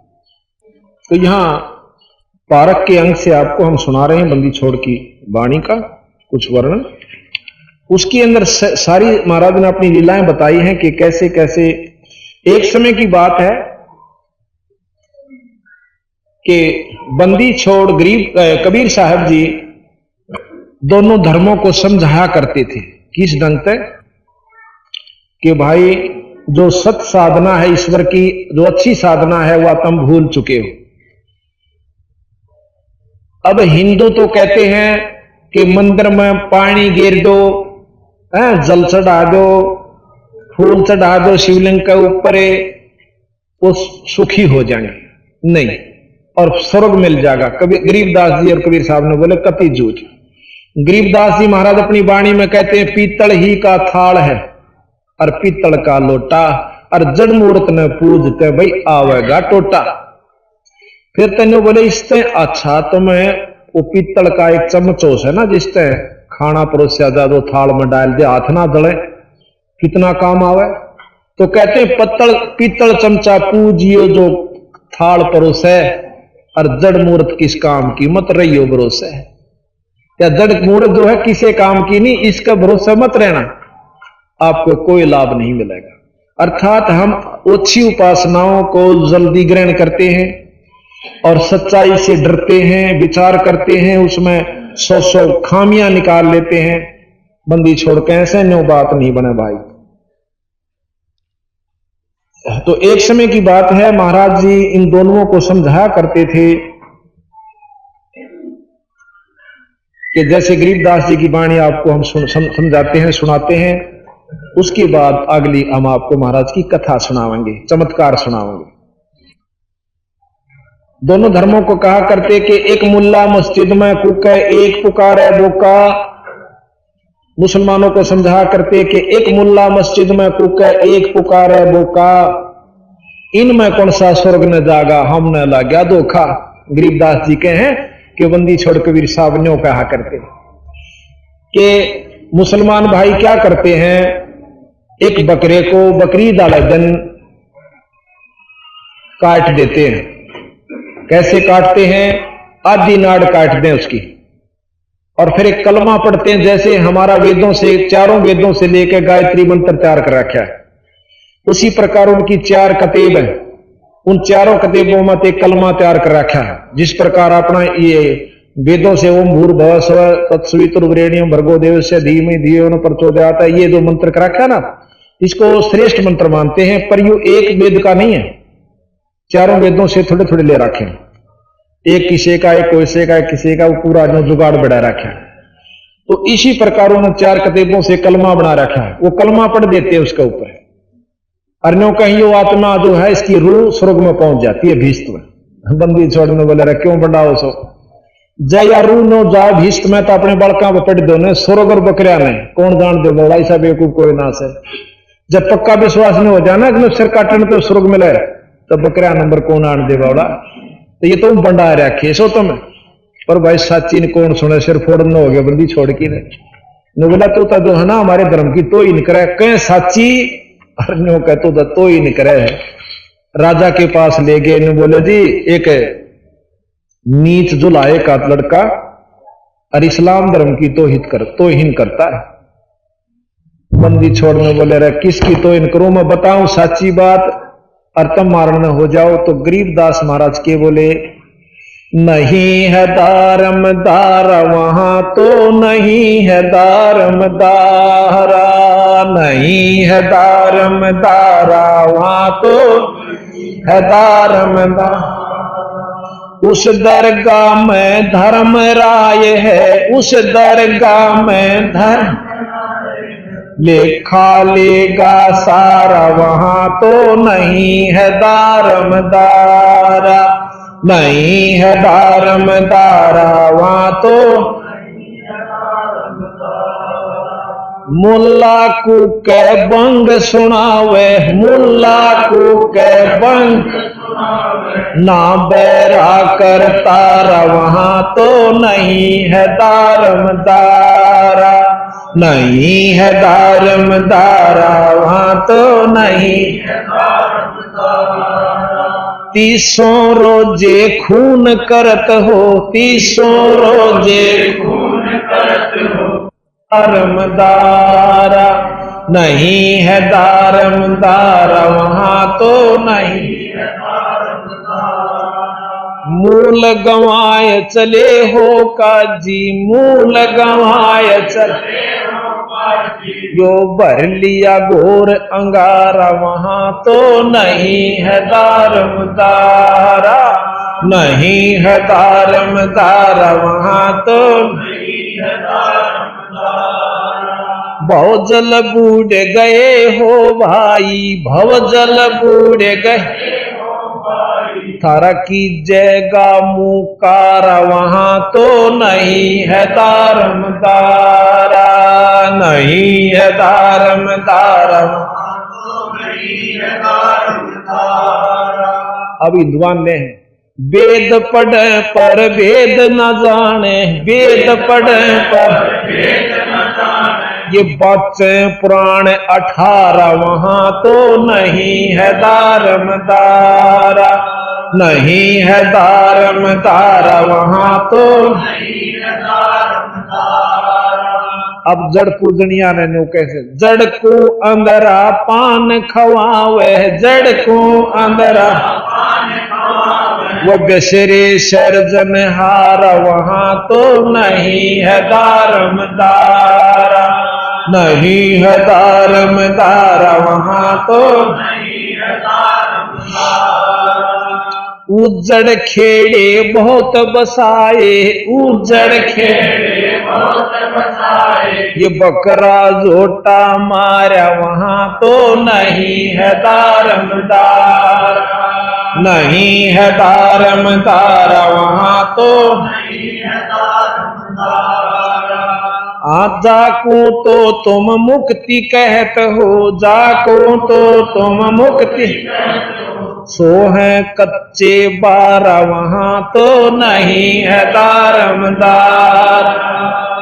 तो यहां पारक के अंग से आपको हम सुना रहे हैं बंदी छोड़ की वाणी का कुछ वर्णन। उसके अंदर सारी महाराज ने अपनी लीलाएं बताई हैं कि कैसे कैसे एक समय की बात है कि बंदी छोड़ गरीब कबीर साहब जी दोनों धर्मों को समझाया करते थे। किस ढंग तक कि भाई जो सत साधना है ईश्वर की, जो अच्छी साधना है वह तुम भूल चुके हो। अब हिंदू तो कहते हैं कि मंदिर में पानी गिर दो, जल चढ़ा दो, फूल चढ़ा दो शिवलिंग के ऊपर, वो सुखी हो जाएंगे नहीं और स्वर्ग मिल जाएगा। कभी गरीबदास जी और कबीर साहब ने बोले कति झूठ। गरीबदास जी महाराज अपनी वाणी में कहते हैं पीतल ही का थाल है और पीतल का लोटा, और जड़ मूर्त ने पूजते भाई आवेगा टोटा। फिर तेने बोले इससे अच्छा तो मैं वो पीतल का एक चम्मचोस है ना, जिससे खाना परोसा जा, दो थाल में डाल दे, हाथ ना जले, कितना काम आवे। तो कहते हैं पीतल चमचा पूजियो जो थाल परोसे, और जड़ मूर्त किस काम की मत रहियो भरोसे। या जड़ मूर्त जो है किसी काम की नहीं, इसका भरोसा मत रहना, आपको कोई लाभ नहीं मिलेगा। अर्थात हम ओछी उपासनाओं को जल्दी ग्रहण करते हैं और सच्चाई से डरते हैं, विचार करते हैं, उसमें 100 खामियां निकाल लेते हैं, बंदी छोड़ के। ऐसे न्यू बात नहीं बने भाई। तो एक समय की बात है, महाराज जी इन दोनों को समझाया करते थे कि जैसे गरीबदास जी की वाणी आपको हम समझाते हैं, सुनाते हैं, उसके बाद अगली हम आपको महाराज की कथा सुनावेंगे, चमत्कार सुनावेंगे। दोनों धर्मों को कहा करते कि एक मुल्ला मस्जिद में कुके, एक पुकारे बोका। मुसलमानों को समझा करते कि एक मुल्ला मस्जिद में कुके, एक पुकारे बोका, इनमें कौन सा स्वर्ग न जागा, हमने लाग्या धोखा। गरीबदास जी के हैं कि बंदी छोड़ कबीर साहब ने कहा करते कि मुसलमान भाई क्या करते हैं, एक बकरे को बकरीद वाले दिन काट देते हैं। कैसे काटते हैं, आधी नाड़ काट दें उसकी, और फिर एक कलमा पढ़ते हैं, जैसे हमारा वेदों से, चारों वेदों से लेकर गायत्री मंत्र तैयार कर रखा है, उसी प्रकार उनकी 4 कतेब है, उन चारों कतेबों में एक कलमा तैयार कर रखा है। जिस प्रकार अपना ये वेदों से ओम भूर्भुवः स्वः तत्सवितुर्वरेण्यं भर्गो देवस्य धीमहि धियो न प्रचोदयात्, ये जो मंत्र कर रखा है ना, इसको श्रेष्ठ मंत्र मानते हैं, पर यू एक वेद का नहीं है, चारों वेदों से थोड़े थोड़े ले रखे हैं, एक किसी का, एक कोसे का, एक किसी का, वो पूरा जो जुगाड़ बढ़ा रखा है। तो इसी प्रकार उन्होंने 4 कतेबों से कलमा बना रखा है, वो कलमा पढ़ देते हैं उसके ऊपर, अर्यों कहीं वो आत्मा जो है इसकी रूह स्वर्ग में पहुंच जाती है भीष्ट में। बंदी छोड़ने बोले क्यों बढ़ाओ सो जया रू नो जा भीष्ट में, तो अपने बड़का पढ़ दो ने स्वर्ग और बकरिया ने कौन जान दे बोला, ऐसा बेवकूफ कोई ना से। जब पक्का विश्वास नहीं हो जाना कि सिर काटने पे स्वर्ग मिले, तो बकरिया नंबर कौन आन दे बोला। तो ये तो बंडा रखे सो तुम, पर भाई साची ने कौन सुने, सिर फोड़ना हो गया बंदी छोड़ के ने बोला तो जो है ना हमारे धर्म की तो ही नहीं करे, कहें साची अर्नियों का तो ही नहीं करे। राजा के पास ले गए, ने बोले जी एक नीच जुलाए का लड़का और इस्लाम धर्म की तोहिन करता है। बंदी छोड़ने बोले रहे किसकी तोहिन करूं, मैं बताऊं साची बात और तुम मारना हो जाओ। तो गरीबदास महाराज के बोले नहीं है दारमदारा वहां तो नहीं है दारमदारा, नहीं है दारमदारा वहां तो है दारमदारा। उस दरगाह में धर्म राय है, उस दरगाह में धर्म लेखा लेगा सारा, वहां तो नहीं है दारमदारा, नहीं है दारमदारा वहां तो। मुल्ला को के बंग सुनावे, मुल्ला को के बंग ना बैरा करतारा, वहां तो नहीं है दारमदारा, नहीं है दारमदारा वहां तो नहीं है दारमदारा। 30 रोजे खून करत हो, 30 रोजे खून करत हो दारमदारा, नहीं है दारमदारा वहां तो नहीं है दारमदारा। मूल गंवाए चले हो काजी, मूल गंवाए चले यो भर लिया घोर अंगारा, वहां तो नहीं है दारमदारा, नहीं है दारमदारा वहां तो नहीं है दारमदारा। भव जल बूढ़ गए हो भाई, भव जल बूढ़ गए थारा की जयगा मुकारा, वहां तो नहीं है दारमदारा, नहीं है दारमदारा वहां तो नहीं है दारमदारा। अब विद्वान ने वेद पढ़े पर वेद न जाने, वेद पढ़े पर वेद न जाने, ये बच्चे पुराण 18 वहां तो नहीं है दारमदारा, नहीं है दारमदारा वहां तो नहीं है दारमदारा। अब जड़ पूजनिया ने नो कैसे, जड़ को अंदरा पान खवावे, जड़ को अंदरा वो बेशरे शर्जन हारा वहां तो नहीं है दारमदारा, नहीं है दारमदारा वहां तो नहीं है दारमदारा। उजड़ खेड़े बहुत बसाए, उजड़ खेड़े बहुत बसाए, ये बकरा जोटा मारा वहां तो नहीं है दारमदारा, नहीं है दारमदारा वहां तो नहीं है दारमदारा। जाको तो तुम मुक्ति कहत हो, जाको तो तुम मुक्ति सो है कच्चे 12 वहां तो नहीं है दारमदार,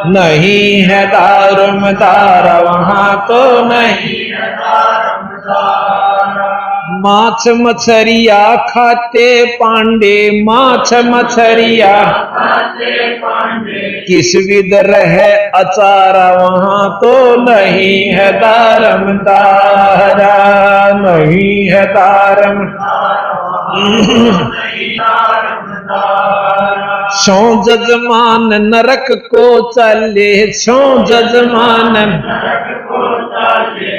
नहीं है दारमदार वहां तो नहीं है दारमदार। माछ मछरिया खाते पांडे, माछ मछरिया खाते पांडे, किस विध रहे अचारा वहां तो नहीं है दारमदारा, नहीं है दारमदारा। सो जजमान नरक को चले, सो जजमान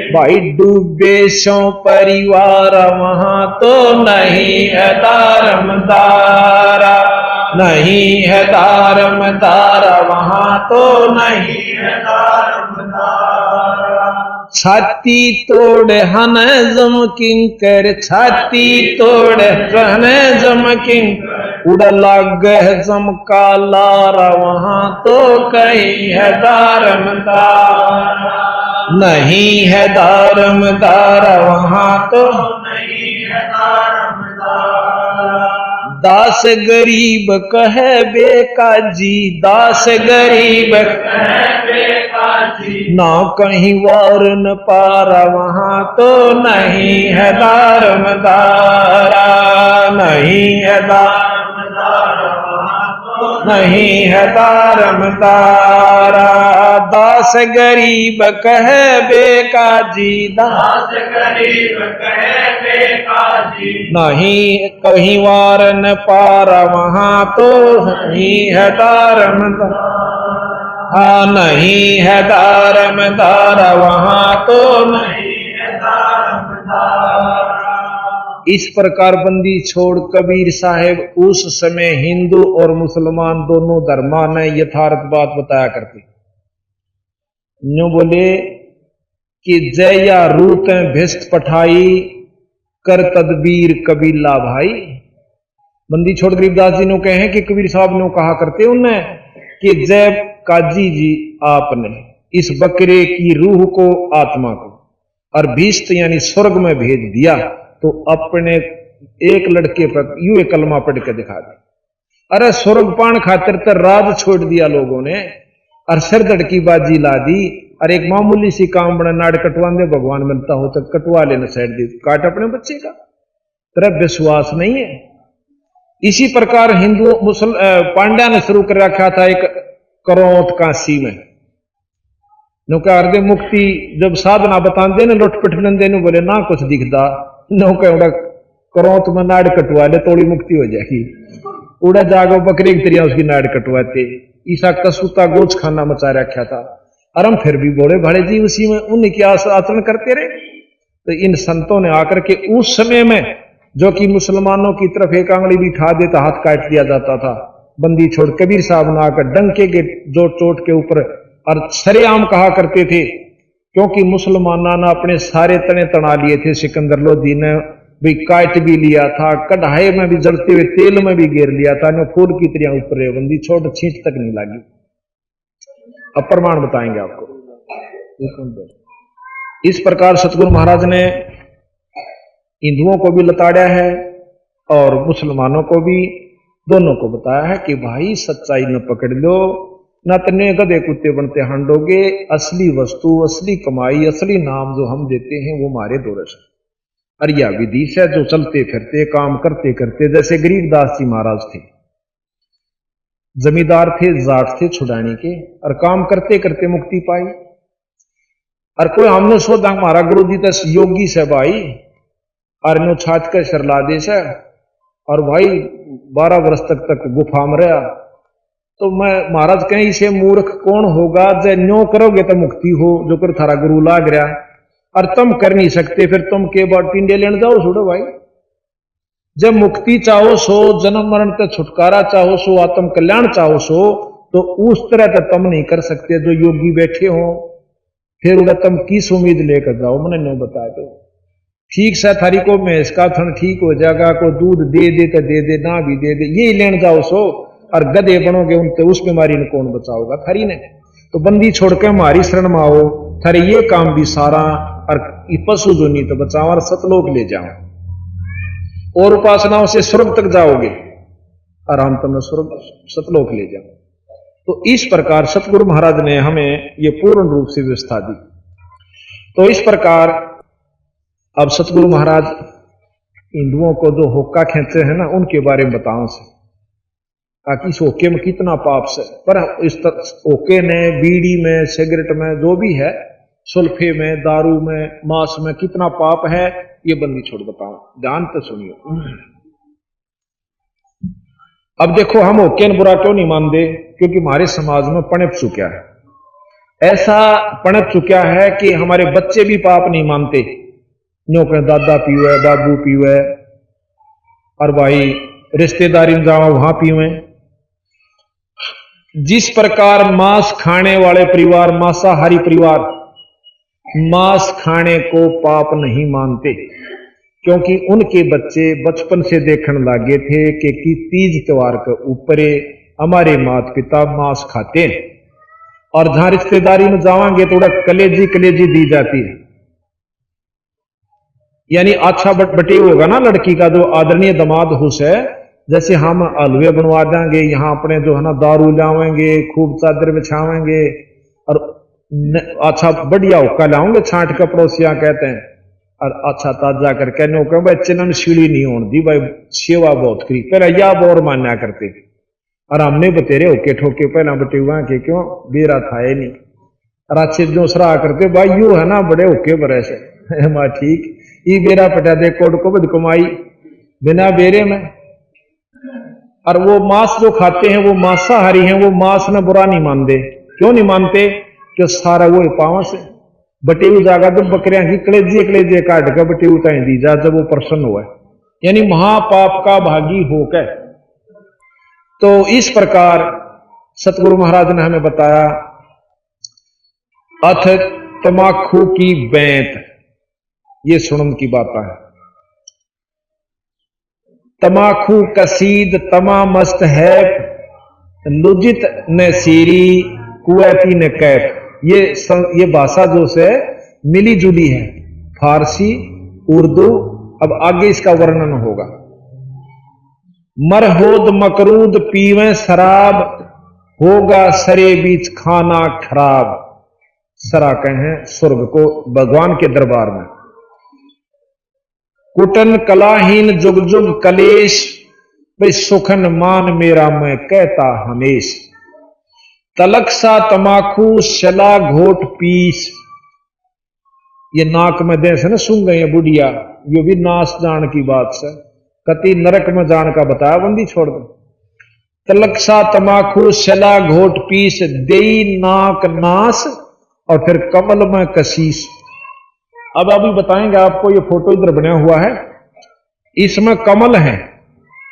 भाई डूबे सो परिवार वहां तो नहीं है दारमदारा, नहीं है दारमदारा वहां तो नहीं है दारमदारा। छाती तोड़ हन जम किंकर, छाती तोड़ हन जम किंकर, उड़ लग जमका लारा वहां तो कहीं है दारमदारा, नहीं है दारमदारा वहां तो नहीं है दारमदारा। दास गरीब कहे बेकाजी, दास गरीब कहे बेकाजी, ना कहीं वार न पारा वहां तो नहीं है दारमदारा, नहीं है दारमदारा वहां तो नहीं है दारमदारा। दास गरीब कहे बेकाजी, दास गरीब कहे बेकाजी, नहीं कहीं वार न पारा वहां तो नहीं है दारमदारा, नहीं है दारमदारा वहां तो नहीं है दारमदारा। इस प्रकार बंदी छोड़ कबीर साहेब उस समय हिंदू और मुसलमान दोनों धर्मा ने यथार्थ बात बताया करते। यूं बोले कि जय या रूत भिष्ट पठाई, कर तदबीर कबीला भाई। बंदी छोड़ गरीबदास जी ने कहे कि कबीर साहब ने कहा करते उन्हें कि जय काजी जी आपने इस बकरे की रूह को, आत्मा को और भिष्ट यानी स्वर्ग में भेज दिया, तो अपने एक लड़के पर यूं एक कलमा पढ़ के दिखा दे। अरे स्वर्ग पान खातिर तो राज छोड़ दिया लोगों ने और सिरदड़ की बाजी ला दी, और एक मामूली सी काम बना नाड़ कटवा दे, भगवान मिलता हो तो कटवा लेना, साइड दे काट अपने बच्चे का, तेरा विश्वास नहीं है। इसी प्रकार हिंदू पांड्या ने शुरू कर रखा था एक करौत काशी में, नौका हृदय मुक्ति जब साधना बताते न लुट पिट लेंदे नु, बोले ना कुछ दिखता, नौका उड़ा करौत में नाड़ कटवा ले तोड़ी मुक्ति हो जाएगी, उड़ा जागो बकरी की तरह उसकी नाड़ कटवाते। ईसा कसूता गोच खाना मचा रखा था, और हम फिर भी बोले भड़े जी उसी में उन्हीं की आचरण करते रहे। तो इन संतों ने आकर के उस समय में जो कि मुसलमानों की तरफ एक आंगली भी उठा देता हाथ काट दिया जाता था, बंदी छोड़ कबीर साहब ने आकर डंके के जो चोट के ऊपर और सरेआम कहा करते थे, क्योंकि मुसलमानों ने अपने सारे तने तना लिए थे। सिकंदर लोधी ने भी काट भी लिया था, कढ़ाई में भी जलते हुए तेल में भी घेर लिया था, फूल की तरह ऊपर है, बंदी छोड़ छींट तक नहीं लगी। अब प्रमाण बताएंगे आपको। इस प्रकार सतगुरु महाराज ने हिंदुओं को भी लताड़ा है और मुसलमानों को भी, दोनों को बताया है कि भाई सच्चाई न पकड़ लो, न तने गधे कुत्ते बनते हांडोगे। असली वस्तु, असली कमाई, असली नाम जो हम देते हैं वो हमारे दोरस है। और यह विधि से जो चलते फिरते काम करते करते, जैसे गरीबदास जी महाराज थे, जमींदार थे, जाट थे छुड़ाने के, और काम करते करते मुक्ति पाई। और कोई हमने सोचा हमारा गुरु जी तो योगी से भाई, और नो छाछ के शरला दे से, और भाई 12 वर्ष तक गुफा में रहा। तो मैं महाराज कहीं से मूर्ख कौन होगा, जब न्यो करोगे तो मुक्ति हो, जो कर थारा गुरु लाग रहा, और तुम कर नहीं सकते, फिर तुम के बाद टिंडे लेने जाओ छोड़ो भाई। जब मुक्ति चाहो सो, जन्म मरण से छुटकारा चाहो सो, आत्म कल्याण चाहो सो, तो उस तरह तो तुम नहीं कर सकते जो योगी बैठे हो। फिर उधर तुम किस उम्मीद लेकर जाओ, मैंने नहीं बताया। तो ठीक से थारी को भैंस का थन ठीक हो जाएगा, को दूध दे दे तो दे दे, ना भी दे दे, यही लेने जाओ सो, और गधे बनोगे उनसे, उस बीमारी ने कौन बचाओगा थारी ने। तो बंदी छोड़ के हमारी शरण में आओ, थारे ये काम भी सारा, और पशु जो नहीं तो बचाओ, और सतलोक ले जाओ, और उपासनाओं से स्वर्ग तक जाओगे, आराम तुमने स्वर्ग सतलोक ले जाओ। तो इस प्रकार सतगुरु महाराज ने हमें ये पूर्ण रूप से व्यवस्था दी। तो इस प्रकार अब सतगुरु महाराज हिंदुओं को जो होक्का खेचे हैं ना, उनके बारे में बताओ से, ताकि इस होके में कितना पाप से, पर इस होके ने बीड़ी में, सिगरेट में, जो भी है, सुल्फे में, दारू में, मांस में कितना पाप है, ये बंदी छोड़ बताओ, ध्यान तो सुनियो। अब देखो हम होके बुरा क्यों नहीं मानते, क्योंकि हमारे समाज में पनप चुका है, ऐसा पनप चुका है कि हमारे बच्चे भी पाप नहीं मानते। न्यों कहें दादा पीवे, बाबू पीवे, और भाई रिश्तेदारी में जाओ वहां पीवे। जिस प्रकार मांस खाने वाले परिवार, मांसाहारी परिवार, मांस खाने को पाप नहीं मानते, क्योंकि उनके बच्चे बचपन से देखने लगे थे कि तीज त्योहार के ऊपर हमारे माता पिता मांस खाते हैं, और जहां रिश्तेदारी में जावांगे तो कलेजी कलेजी दी जाती है। यानी अच्छा बटे होगा ना लड़की का, जो आदरणीय दामाद हुस है, जैसे हम हलवे बनवा देंगे, यहाँ अपने जो है ना दारू लावेंगे, खूब चादर बिछावेंगे, और अच्छा बढ़िया हुक्का लाओगे छांट का, पड़ोसिया कहते हैं, और अच्छा ताजा करके नो कह भाई चिन्ह सीढ़ी नहीं होने दी, भाई सेवा बहुत करी, पहले या बोर मान्या करते, और हमने बतेरे होके ठोके पहला बटे हुआ के क्यों बेरा था ये नहीं, और अच्छे जो सराह करते भाई यू है ना बड़े होके बरे से माँ ठीक, ये बेरा पटा दे कोड को बद कमाई बिना बेरे में। और वो मांस जो खाते हैं वो मांसाहारी हैं, वो मांस में बुरा नहीं मानते। क्यों नहीं मानते? कि सारा वो पांव से बटी हुई जागा तो बकरियां की कलेजे कलेजे काट कर बटी उताई दी जा, जब वो प्रसन्न हुआ, यानी महापाप का भागी होकर। तो इस प्रकार सतगुरु महाराज ने हमें बताया, अथ तमाखू की बैंत, ये सुनन की बात है। तमाखू कसीद तमा मस्त है, लुजित न सीरी कुएती न कैफ। ये भाषा जो से मिली जुली है, फारसी उर्दू। अब आगे इसका वर्णन होगा। मरहोद मकरूद पीवे शराब, होगा सरे बीच खाना खराब। सरा कहें स्वर्ग को, भगवान के दरबार में। कुटन कलाहीन जुग जुग कलेश, भाई सुखन मान मेरा मैं कहता हमेश। तलक सा तमाकू शला घोट पीस, ये नाक में दे से ना सुन गई है बुढ़िया, ये भी नाश जान की बात से, कति नरक में जान का बताया, बंदी छोड़ दो। तलक सा तमाकू शला घोट पीस, देई नाक नाश और फिर कमल में कशीस। अब अभी बताएंगे आपको, ये फोटो इधर बना हुआ है, इसमें कमल है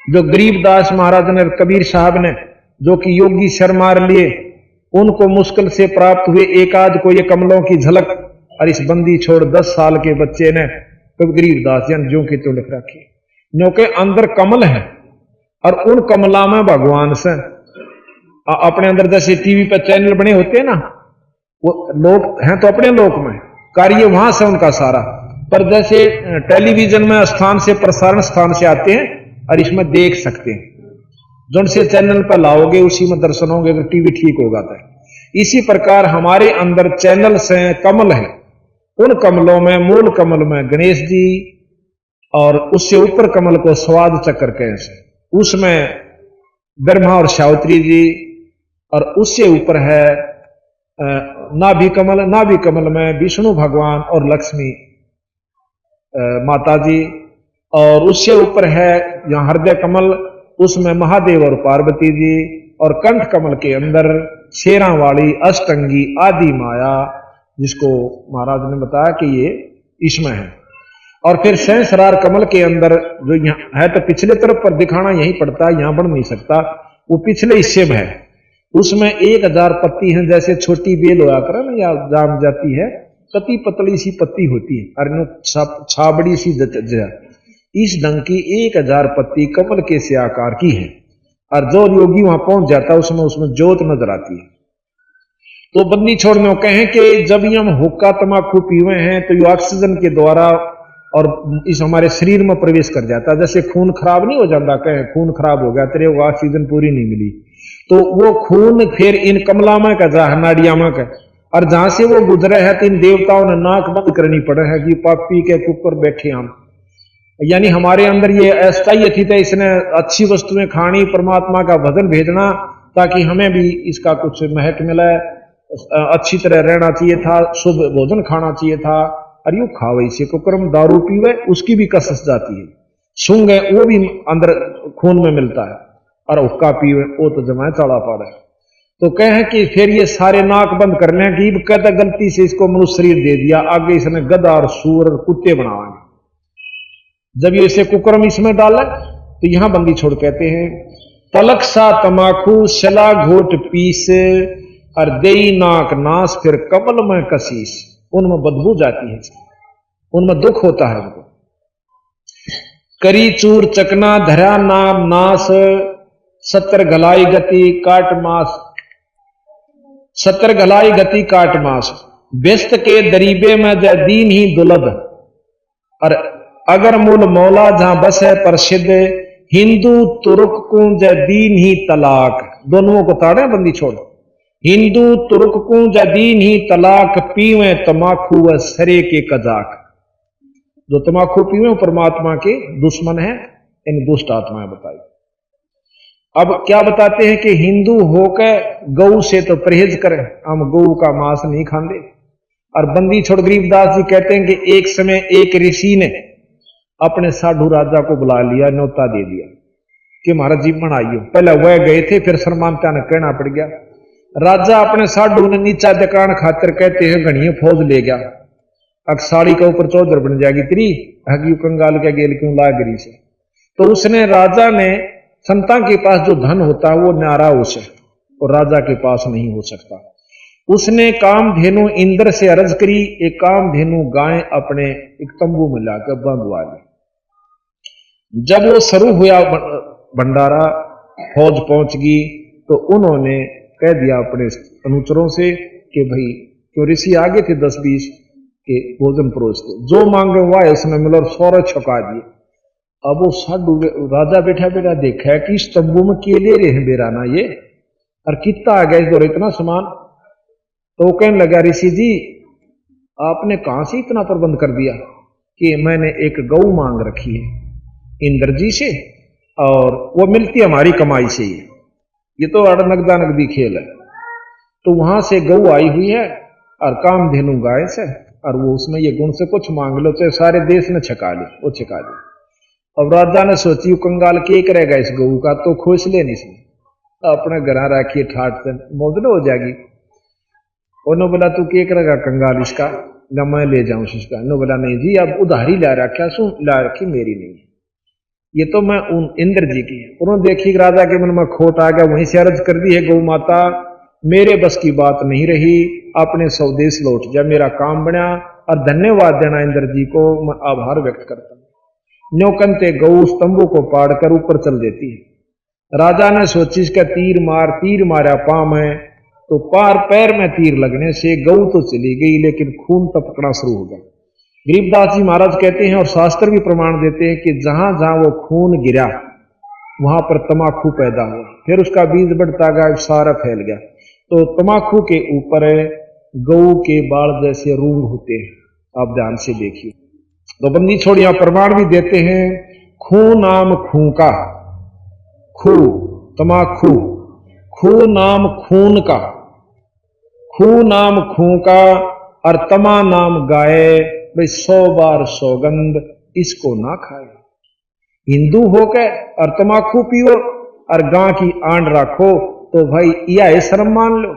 जो गरीबदास महाराज ने, कबीर साहब ने, जो कि योगी शर मार लिए, उनको मुश्किल से प्राप्त हुए एक आध को ये कमलों की झलक। और इस बंदी छोड़ 10 साल के बच्चे ने तो गरीबदास जन जो की तो लिख रखी, नो के अंदर कमल है और उन कमला में भगवान से अपने अंदर, जैसे टीवी पर चैनल बने होते हैं ना, वो लोग हैं तो अपने लोक में, कार्य वहां से उनका सारा, पर जैसे टेलीविजन में स्थान से, प्रसारण स्थान से आते हैं और इसमें देख सकते हैं। जोन से चैनल पर लाओगे उसी में दर्शन होंगे तो टीवी ठीक होगा। था इसी प्रकार हमारे अंदर चैनल से कमल है, उन कमलों में मूल कमल में गणेश जी और उससे ऊपर कमल को स्वाद चक्र कैसे, उसमें ब्रह्मा और सावित्री जी, और उससे ऊपर है नाभि कमल, नाभि कमल में विष्णु भगवान और लक्ष्मी माता जी, और उससे ऊपर है यहाँ हृदय कमल, उसमें महादेव और पार्वती जी, और कंठ कमल के अंदर शेरा वाली अष्टंगी आदि माया, जिसको महाराज ने बताया कि ये इसमें है। और फिर सहस्रार कमल के अंदर जो यहाँ है, तो पिछले तरफ पर दिखाना यही पड़ता है, यहां बन नहीं सकता, वो पिछले हिस्से में है, उसमें 1000 पत्ती हैं, जैसे छोटी बेल होया करे ना या जाम जाती है, पतली पतली सी पत्ती होती है, और छाबड़ी सी इस ढंग की 1000 पत्ती कमल के से आकार की है। और जो योगी वहां पहुंच जाता है उसमें ज्योत नजर आती है। तो बंदी छोड़ने कहें कि जब हम हुक्का तमाकू पीवे हैं तो ये ऑक्सीजन के द्वारा और इस हमारे शरीर में प्रवेश कर जाता है। जैसे खून खराब नहीं हो जाता, कहें खून खराब हो गया, तेरे को ऑक्सीजन पूरी नहीं मिली, तो वो खून फिर इन कमला में का जा नाड़िया में का, और जहां से वो गुजरे है तो इन देवताओं ने नाक बंद करनी पड़े है कि पापी के कुकर बैठे हम। यानी हमारे अंदर ये अस्थाई थी, तो इसने अच्छी वस्तुएं खानी, परमात्मा का भजन भेजना, ताकि हमें भी इसका कुछ महक मिले, अच्छी तरह रहना चाहिए था, शुभ भोजन खाना चाहिए था। और यू खावे से कुकरम दारू पीवे उसकी भी कसस जाती है, सूंघ है वो भी अंदर खून में मिलता है, और हुक्का पीवे वो तो जमाए चढ़ा पा रहे। तो कहे कि फिर ये सारे नाक बंद करने की कहता गलती से इसको मनुष्य शरीर दे दिया, आगे इसने गधा और सूर और कुत्ते बनावाएंगे। जब ये इसे कुकरम इसमें डाला तो यहां बंदी छोड़ कहते हैं तलक सा तमाकू शला घोट पीस, और देई नाक नाश फिर कमल में कसीस। उनमें बदबू जाती है, उनमें दुख होता है उनको। करी चूर चकना धरा नाम नाश, 70 घलाई गति काट मास, 70 घलाई गति काट मास। व्यस्त के दरीबे में जय दीन ही दुलद, और अगर मूल मौला जहां बस है प्रसिद्ध, हिंदू तुर्क को जय दीन ही तलाक। दोनों को ताड़े बंदी छोड़, हिंदू तुर्क को जय दीन ही तलाक, पीवे तमाकू व सरे के कजाक। जो तमाकू पीवे परमात्मा के दुश्मन है, इन दुष्ट आत्माएं बताई। अब क्या बताते हैं कि हिंदू होकर गऊ से तो परहेज करें, हम गऊ का मांस नहीं खाते। और बंदी छोड़ गरीबदास जी कहते हैं कि एक समय एक ऋषि ने अपने साधु राजा को बुला लिया, न्योता दे दिया कि हमारा जीवन आइयो। पहले वह गए थे, फिर शर्मानता ने कहना पड़ गया। राजा अपने साधु ने नीचा दिखाने खातिर कहते हैं घनी फौज ले गया, अक्साड़ी के ऊपर चौधर बन जाएगी तेरी, हगी कंगाल के गेल क्यों लागरी से। तो उसने राजा ने संता के पास जो धन होता है वो न्यारा उसे, और राजा के पास नहीं हो सकता। उसने कामधेनु इंद्र से अर्ज करी, एक कामधेनु गाय अपने एक तंबू में लाकर बंधवा ली। जब वो शुरू हुआ भंडारा, फौज पहुंच गई, तो उन्होंने कह दिया अपने अनुचरों से कि भाई क्यों ऋषि आगे थे 10-20 के भोजन परोसते, जो मांगे हुआ है उसमें मिला, और सौर छका दिए। अब वो साधु राजा बैठा बैठा देखा है कि इस तंबू में के ले रहे हैं बेराना ये, और कितना आ गया इस दौर इतना सामान। तो वो कहने लगा ऋषि जी आपने कहां से इतना प्रबंध कर दिया? कि मैंने एक गऊ मांग रखी है इंद्र जी से, और वो मिलती हमारी कमाई से ही, ये तो नगदा नगदी खेल है। तो वहां से गऊ आई हुई है और कामधेनु गाय से, और वो उसमें ये गुण से कुछ मांग लो चाहे सारे देश ने छका ले, वो छका ले। अब राजा ने सोची कंगाल के करेगा इस गऊ का, तो खोस ले नहीं इसमें, अपने घर रखिए ठाट से मौजूद हो जाएगी। उन्होंने बोला तू क्या करेगा कंगाल इसका, या मैं ले जाऊं इसका? उन्होंने बोला नहीं जी अब उधारी ला रखा सू, ला रखी मेरी नहीं, ये तो मैं उन इंद्र जी की। उन्होंने देखी राजा के मन में खोट आ गया, वहीं से अर्ज कर दी है गौ माता मेरे बस की बात नहीं रही, अपने स्वदेश लौट जा, मेरा काम बना। और धन्यवाद देना इंद्र जी को, मैं आभार व्यक्त करता हूं। न्योकंते गौ स्तंभों को पाड़कर ऊपर चल देती है। राजा ने सोची इसका तीर मारा पांव में, तो पार पैर में तीर लगने से गौ तो चली गई, लेकिन खून टपकना शुरू हो गया। गरीबदास जी महाराज कहते हैं और शास्त्र भी प्रमाण देते हैं कि जहां जहां वो खून गिरा वहां पर तमाकू पैदा हुआ, फिर उसका बीज बढ़ता गया, सारा फैल गया। तो तमाकू के ऊपर गऊ के बाल जैसे रूंग होते हैं, आप ध्यान से देखिए। तो बंदी छोड़ यहां प्रमाण भी देते हैं, खू नाम खूं का, खू तमाकू, खू नाम खून का, खू नाम खूं का, और तमा नाम गाय, भाई 100 बार सौगंध इसको ना खाए। हिंदू होकर और तमाकू पियो और गां की आंड रखो तो भाई यह शर्म मान लो।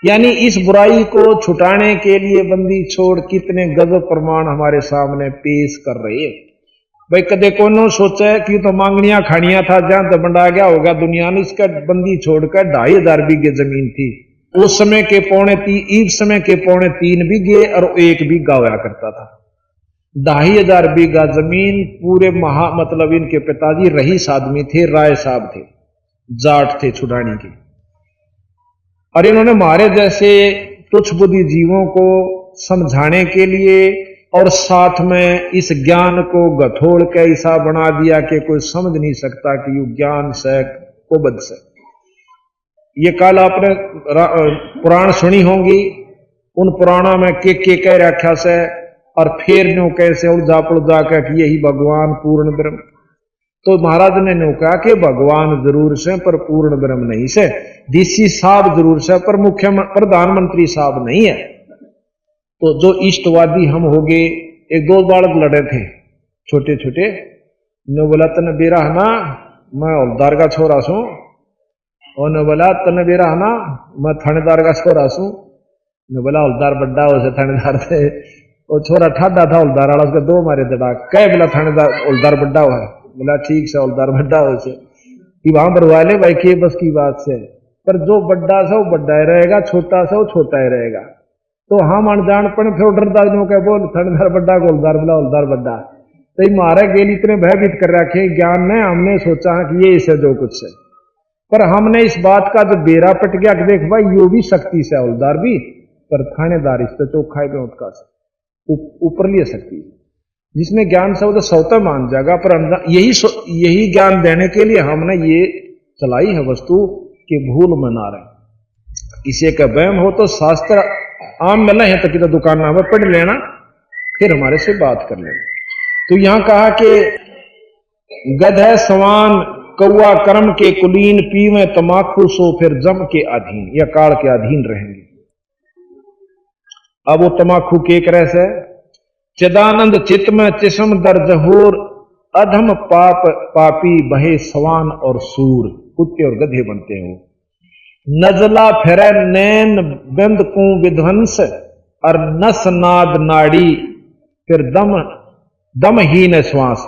यानी इस बुराई को छुटाने के लिए बंदी छोड़ कितने गजब प्रमाण हमारे सामने पेश कर रहे हैं। भाई कदे कोनो सोचा कि तो मांगनिया खानिया था, जहां तो बंडा गया होगा दुनिया ने। इसका बंदी छोड़कर 2500 बीघे जमीन थी उस समय के, इस समय के 3.25 बीघे और 1 बीघा होया करता था। 2500 बीघा जमीन पूरे मतलब इनके पिताजी रईस आदमी थे, राय साहब थे, जाट थे छुड़ानी के। और इन्होंने हमारे जैसे तुच्छ बुद्धि जीवों को समझाने के लिए और साथ में इस ज्ञान को गठोड़ के ऐसा बना दिया कि कोई समझ नहीं सकता कि यू ज्ञान से कुबद से। ये कल आपने पुराण सुनी होंगी, उन पुराणों में के कह रखा से, और फिर न्यू कैसे उलझा पुलझा कर कि यही भगवान पूर्ण ब्रह्म। तो महाराज ने न्यू कहा कि भगवान जरूर से पर पूर्ण ब्रह्म नहीं से, डीसी साहब जरूर से पर मुख्य प्रधानमंत्री साहब नहीं है। तो जो इष्टवादी हम हो गए, 1-2 बालक लड़े थे छोटे छोटे, नो बोला तन बेरा है ना, मैं हौलदार का छोरा सू, और न बोला तन बेरा है ना, मैं थानेदार का छोरा सू। न बोला हौलदार बड्डा हो से थानेदार थे, वो छोरा ठाडा था हौलदार वाला, उसके 2 मारे दड़ा कह बोला थानेदार हौलदार बड्डा हुआ है। बोला ठीक से हौलदार बड्डा हो से कि वहां पर वाले भाई के बस की बात से, पर जो बड्डा से वो बड्डा ही रहेगा, छोटा से वो छोटा ही रहेगा। तो हम अनजानपन फिर डरदा कह बोल थानेदार बड्डा को हौलदार बोला, हौलदार बड्डा तो मारे गेल इतने भयभीत कर रखे ज्ञान ने। हमने सोचा है कि ये इसे जो कुछ है, पर हमने इस बात का जब बेरा पट गया कि देख भाई यो भी शक्ति से हौलदार भी, पर थानेदार इस चौखाई पे उत्का से ऊपर लिए सकती है। जिसने ज्ञान से वो तो सौता मान जाएगा, पर यही ज्ञान देने के लिए हमने ये चलाई है वस्तु कि भूल मना रहे। इसे का वहम हो तो शास्त्र आम मिला है तक तो दुकान में पढ़ लेना, फिर हमारे से बात कर लेना। तो यहां कहा कि गधे सवान कौआ कर्म के कुलीन, पीवे तमाकू सो फिर जम के अधीन, या काल के अधीन रहेंगे। अब वो तमाकू के करे से चिदानंद चित्त में चिस्म दर जहूर, अधम पाप पापी बहे सवान और सूर, कुत्ते और गधे बनते हो। नजला फेरे नैन बिंद को विध्वंस, और नस नाद नाड़ी फिर दम ही न श्वास।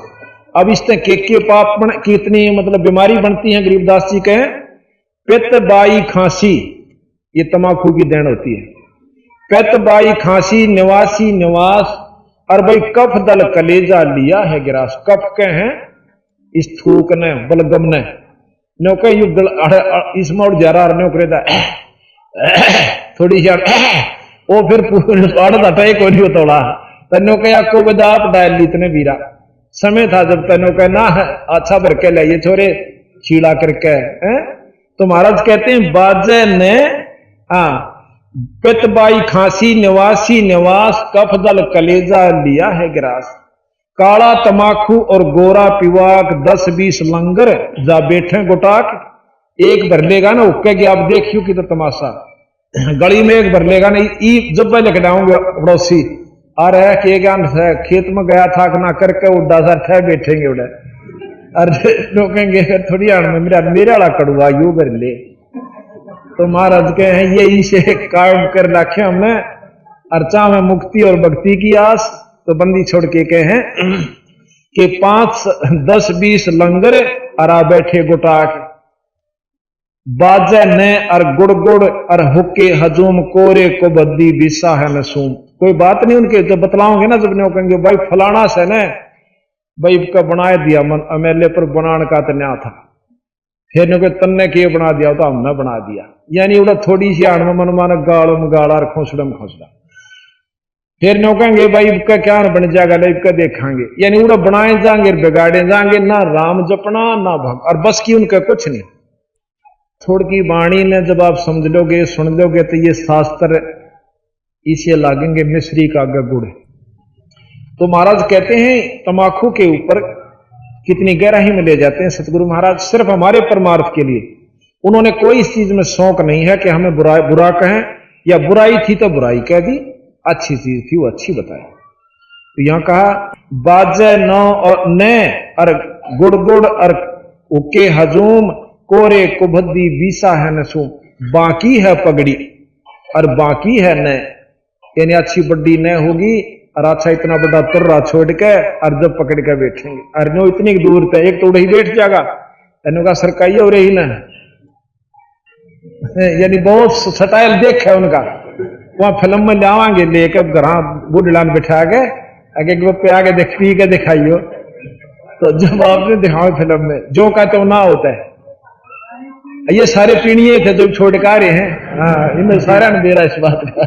अब इससे के पाप कितनी मतलब बीमारी बनती है। गरीबदास जी कहें पित्त बाई खांसी, ये तमाकू की देन होती है। पित्त बाई खांसी निवासी निवास, और भाई कफ दल कलेजा लिया है गिरास। कफ के हैं इस थूक ने बलगम ने नो के युग इस मोड़ जा रहा नो करे थोड़ी सी वो फिर को नहीं तोड़ा तनो के आपको बदाप डाल ली इतने बीरा समय था जब तनो का ना अच्छा भर के लाइए छोरे छीड़ा करके तो महाराज कहते हैं बाजे ने पितबाई खांसी निवासी निवास, कफ दल कलेजा लिया है गिरास। काला तमाकू और गोरा पिवाक 10-20 लंगर, जा बैठे गुटाक। एक भर लेगा ना उक्के की आप देखियो कि तो तमाशा गली में एक भर लेगा ना जब मैं लेके जाऊंगे पड़ोसी आ रहा है कि ज्ञान खेत में गया था ना करके उड्डा सा ठह बैठेंगे उड़े अरे रोकेंगे थोड़ी आड़ में मेरा वाला कड़ुआ यू भर ले। तो महाराज के हैं ये इसे काम कर रखे हमने अर्चा में मुक्ति और भक्ति की आस। तो बंदी छोड़ के कहे हैं कि 5-10-20 लंगर अरा बैठे गुटाक, बाजे ने और गुड़ गुड़ और हुक्के हजूम कोरे को बद्दी बिस्सा है नसूम। कोई बात नहीं उनके जब बतलाओगे ना जब नहीं कहेंगे भाई फलाना से ने भाई का बनाए दिया मन अमेले पर बनाने का तो न्या था फिर ने तन्ने के बना दिया तो हमने बना दिया। यानी उड़ा थोड़ी सी आड़ में मन मान गाड़ और खोसड़ा। फिर नो कहेंगे भाई इसका क्या बन जाएगा ना इसका देखांगे, यानी उड़ा बनाए जाएंगे बिगाड़े जाएंगे, ना राम जपना ना भग, और बस की उनका कुछ नहीं। थोड़ी की वाणी ने जब आप समझ लोगे सुन लोगे तो ये शास्त्र इसे लागेंगे मिश्री का गुड़। तो महाराज कहते हैं तमाकू के ऊपर कितनी गहराई में ले जाते हैं सतगुरु महाराज, सिर्फ हमारे परमार्थ के लिए। उन्होंने कोई इस चीज में शौक नहीं है कि हमें बुरा कहें, या बुराई थी तो बुराई कह दी, अच्छी चीज थी वो अच्छी बताए। तो यहां कहा बाजे नौ और न और गुड़ गुड़ और उके हजूम कोरे कुबद्दी बीसा है नसूम, बाकी है पगड़ी और बाकी है न, यानी अच्छी बड्डी न होगी और अच्छा इतना बड़ा तुर्रा छोड़ के और जब पकड़ के बैठेंगे, और नो इतनी दूर पे एक तो उड़ा ही बैठ जाएगा, का सरकाई हो रही ना, यानी बहुत स्टाइल देख है उनका। वहां फिल्म में लावांगे लेके घर बुढ़लान बिठा के आगे पे आगे देख पी के दिखाइयो, तो जब आपने दिखाओ फिल्म में जो कहते हो ना होता है। ये सारे पीढ़िए थे जो छोड़ के आ रहे हैं, हाँ इनमें सारा ने बेरा इस बात का,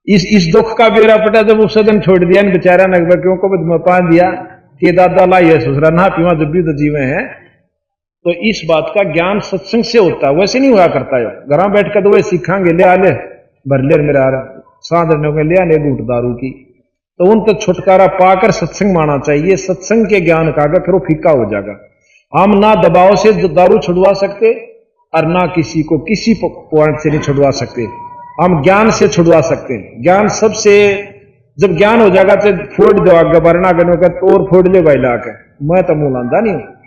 इस दुख का बेरा पटा जब उस दिन छोड़ दिया बेचारा नगबर क्यों को पा दिया कि दादा लाइए ससुरा ना पीवा जब भी तो जीवे हैं। तो इस बात का ज्ञान सत्संग से होता है, वैसे नहीं हुआ करता है। घर बैठ कर तो वही सीखांगे ले आले भर ले मेरा साधन ले आले घूट दारू की, तो उन तक छुटकारा पाकर सत्संग माना चाहिए। सत्संग के ज्ञान का फिर वो फीका हो जाएगा। हम ना दबाव से दारू छुड़वा सकते और ना किसी को किसी पॉइंट से नहीं छुड़वा सकते, हम ज्ञान से छुड़वा सकते हैं। ज्ञान सबसे जब ज्ञान हो जाएगा तो फोड़ दो आगे वरना गनों का तोड़ फोड़ ले भाई लाके, मैं तो मुंह लांदा नहीं हूं।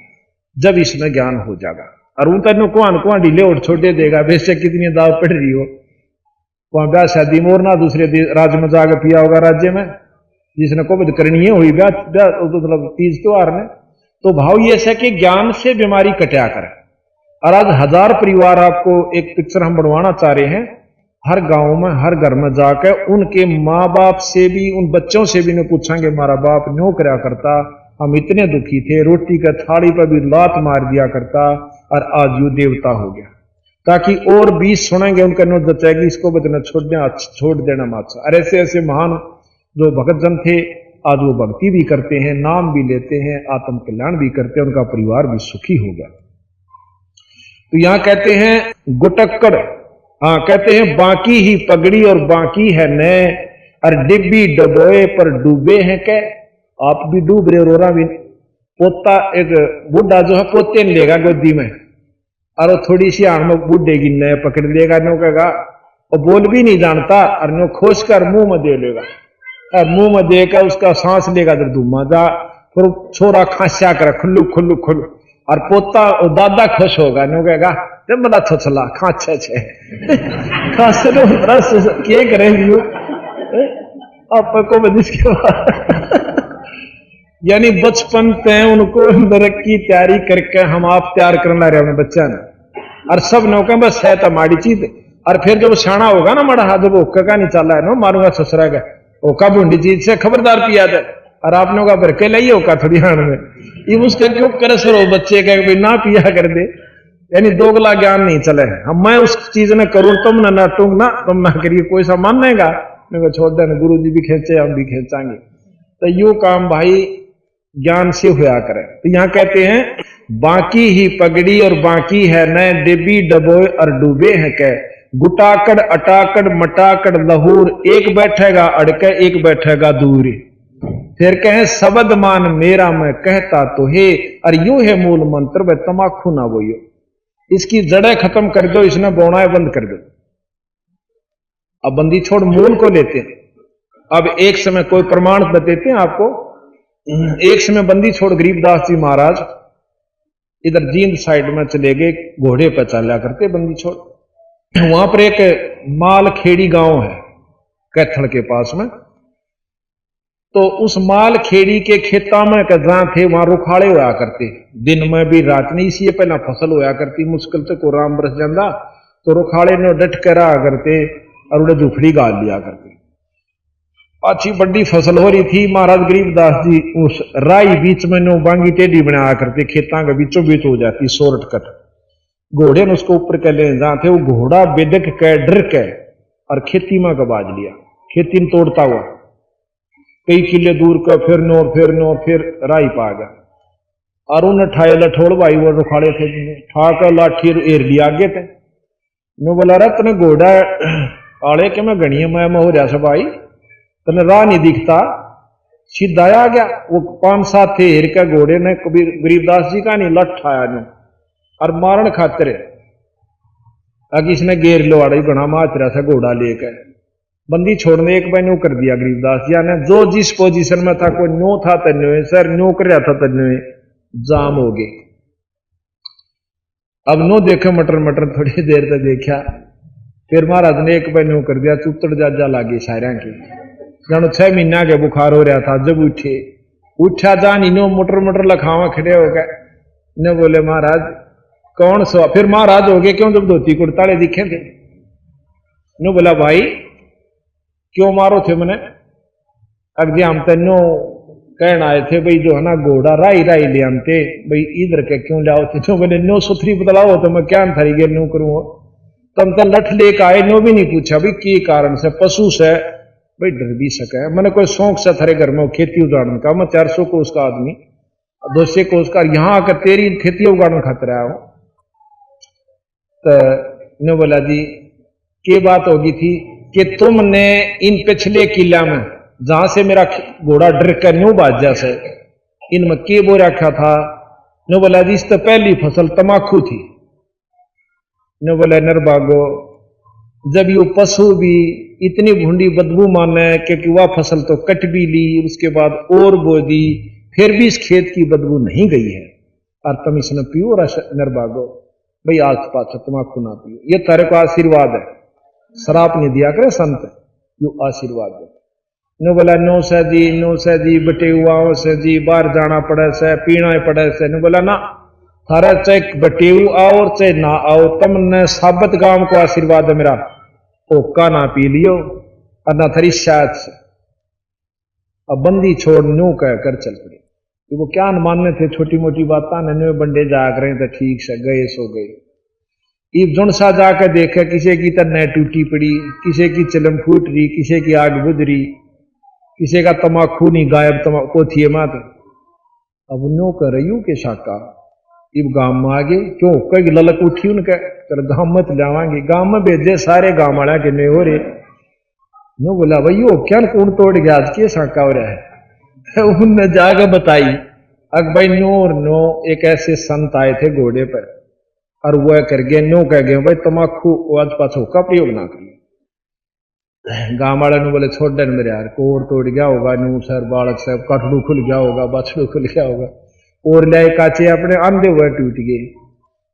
जब इसमें ज्ञान हो जाएगा और उन तक कुआं ढीले और छोटे देगा, बेशक कितनी दाव पड़ रही हो, वहां ब्याह शादी में और ना दूसरे राज्य में जाकर पिया होगा राज्य में जिसने कोविड करनी है हुई ब्याह मतलब तीज त्योहार में। तो भाव ये है कि ज्ञान से बीमारी कटा करे। और आज 1000 परिवार आपको एक पिक्चर हम बनवाना चाह रहे हैं, हर गांव में हर घर में जाकर उनके माँ बाप से भी उन बच्चों से भी नहीं पूछेंगे हमारा बाप न्यों करया करता, हम इतने दुखी थे, रोटी का थाली पर भी लात मार दिया करता और आज यू देवता हो गया, ताकि और 20 सुनेंगे उनका नो जचेगी इसको बदना छोड़ देना माचा। और ऐसे ऐसे महान जो भगत जन थे आज वो भक्ति भी करते हैं, नाम भी लेते हैं, आत्म कल्याण भी करते हैं, उनका परिवार भी सुखी हो गया। तो यहां कहते हैं गुटक्कड़, हाँ कहते हैं बाकी ही पगड़ी और बाकी है नए, और डिब्बी डबोए पर डूबे हैं क्या, आप भी डूब रहे रोरा भी। पोता एक बुढ़ा जो है पोते नहीं लेगा गोदी में, और थोड़ी सी आंख में बुढ़े की नए पकड़ लेगा, नो कहेगा और बोल भी नहीं जानता, और नो खोज कर मुंह में दे लेगा, और मुंह में देकर उसका सांस लेगा जब धूमा जा, फिर छोरा खांसा कर खुल्लू खुल्लू खुल्लू, और पोता और दादा खुश होगा, नो कहेगा जब बड़ा छछला खांचे छे खांसे तो क्या करेंगे आपको बदिश के बाद यानी बचपन पे उनको नरक की तैयारी करके हम आप तैयार करना रहे अपने बच्चा ने, और सब नौका बस है तो माड़ी चीज। और फिर जब शाना होगा ना मड़ा हाथ जब ओका का नहीं चला है ना मारूंगा ससुरा का ओका बूंदी चीज से खबरदार पिया जाए, और आपने का भर के लाइए ओका थोड़ी हाण में ये उसके क्यों करे सरो बच्चे का भाई ना पिया कर दे, यानी दोगला ज्ञान नहीं चले है। हम मैं उस चीज ने करूं तुम ना टूंग ना तुम ना करिए, कोई सा मानेगा छोड़ देना, गुरु जी भी खेचे हम भी खेचांगे। तो यू काम भाई ज्ञान से होया करे। तो यहां कहते हैं बाकी ही पगड़ी और बाकी है नए, डिब्बी डबोए और डूबे हैं कै, गुटाकड़ अटाकड़ मटाकड़ लहूर, एक बैठेगा अड़के एक बैठेगा दूर। फिर कहें शब्द मान मेरा मैं कहता तो हे, और यू है मूल मंत्र वह तमाकू ना बोइयो, इसकी जड़ें खत्म कर दो, इसने बोनाएं बंद कर दो। अब बंदी छोड़ मूल को लेते हैं। अब एक समय कोई प्रमाण बताते हैं आपको, एक समय बंदी छोड़ गरीबदास जी महाराज इधर जींद साइड में चले गए, घोड़े पर चला करते बंदी छोड़। वहां पर एक माल खेड़ी गांव है कैथल के पास में, तो उस माल खेड़ी के खेता में जहां थे वहां रुखाड़े होया करते, दिन में भी रात नहीं, इसी पहला फसल होया करती, मुश्किल से को राम बरस जाता तो रुखाड़े ने डट कर रहा करते और उन्हें झुफड़ी गाल लिया करते। अच्छी बड़ी फसल हो रही थी, महाराज गरीबदास जी उस राई बीच में नो बांगी टेढ़ी बनाया करते, खेता के बीचों बीच हो जाती शॉर्ट कट, घोड़े ने उसको ऊपर कर ले जहां थे, वो घोड़ा बेडक के डर के और खेती में गबाज लिया, खेती में तोड़ता हुआ कई किले दूर का फिर राही पा गया और उन्हें ठाए लठोड़ भाई वो रुखाड़े थे ठाकर लाठी एर लिया आगे थे नो बोला रहा तने घोड़ा आड़े के मैं गणिया मैं हो रहा सब भाई तने राह नहीं दिखता सीधा आ गया वो 5-7 थे हेर के घोड़े ने कबीर गरीबदास जी का नहीं लठाया नो और मारण खातिर अगर इसने गेर लो आड़ा बना माचरा सा घोड़ा लेकर बंदी छोड़ने एक बार न्यू कर दिया गरीबदास जी ने जो जिस पोजीशन में था कोई न्यू था तन्यो सर न्यू कर रहा था तन्यो जाम हो गए अब नो देखे मटर थोड़ी देर तक देखा फिर महाराज ने एक बार न्यू कर दिया चुतड़ जाजा लागे सारे की जानो 6 महीना के बुखार हो रहा था जब उठा जान इनो मटर लखावा खड़े हो गए ने बोले महाराज कौन सो फिर महाराज हो गए क्यों जब धोती कुर्ताले दिखे थे नो बोला भाई क्यों मारो थे मैंने अगले हम तेनो कहना आए थे भाई जो है ना घोड़ा राई ले आते भाई इधर के क्यों लाओ थे जो मैंने नो सुथरी बदलाओ तो मैं क्या थारी गेर नो करूँ तम तो लठ लेकर आए नो भी नहीं पूछा भाई की कारण से पशु से भाई डर भी सके मैंने कोई शौक से थारे घर में खेती उगाड़ने का मैं 400 कोस का आदमी 200 कोस का यहाँ आकर तेरी खेती उगाड़ने खातिर आया हूँ तो ने बोला जी के बात होगी थी कि तुमने इन पिछले किला में जहां से मेरा घोड़ा डर कर न्यू बाजा से इनमें के बो रखा था नो बोला जी इस तो पहली फसल तमाकू थी नो बोला नरबागो जब ये पशु भी इतनी भूडी बदबू माने क्योंकि वह फसल तो कट भी ली उसके बाद और बो दी फिर भी इस खेत की बदबू नहीं गई है और तुम इसने पियो नरबागो भाई आज पास तमाकू ना पियो ये तेरे को आशीर्वाद है शराब नहीं दिया करे संत यो आशीर्वाद है नो बोला नो से जी बटे हुआ से जी बाहर जाना पड़े से पीना पड़े से नो बोला ना थारा चाहे बटेऊ आओ और चाहे ना आओ तुमने साबत गांव को आशीर्वाद है मेरा ओका ना पी लियो और ना थरी शायद से अब बंदी छोड़ न्यू कह कर चल पड़े तो वो क्या मानने थे छोटी मोटी बात न्यू बंडे जाग रहे थे ठीक से गए सो गए इब जुन सा जाकर देखे किसी की तन्ने टूटी पड़ी किसी की चिलम फूट रही किसी की आग बुझ रही किसी का तमाकू नहीं गायब तमाकू थी मात अब नो कर रही के शाका इब गांव में आगे क्यों कई ललक उठी उनके चल गांव मत जावांगे गांव में भेजे सारे गांव वाला के नहीं हो रहे नो बोला भाई यो क्या कौन तोड़ गया आज के शाका हो रहा है उनने जाकर बताई अक भाई नो और नो एक ऐसे संत आए थे घोड़े पर और वह कर गए नो कह गए भाई तमाकू आज पाछो का प्रयोग ना करिए गांव वाले ने बोले छोड़ देन मेरे यार को और तोड़ गया होगा नू सर बालक साहब कटड़ू खुल गया होगा बछड़ू खुल गया होगा और ले काचे अपने अंधे हुए टूट गए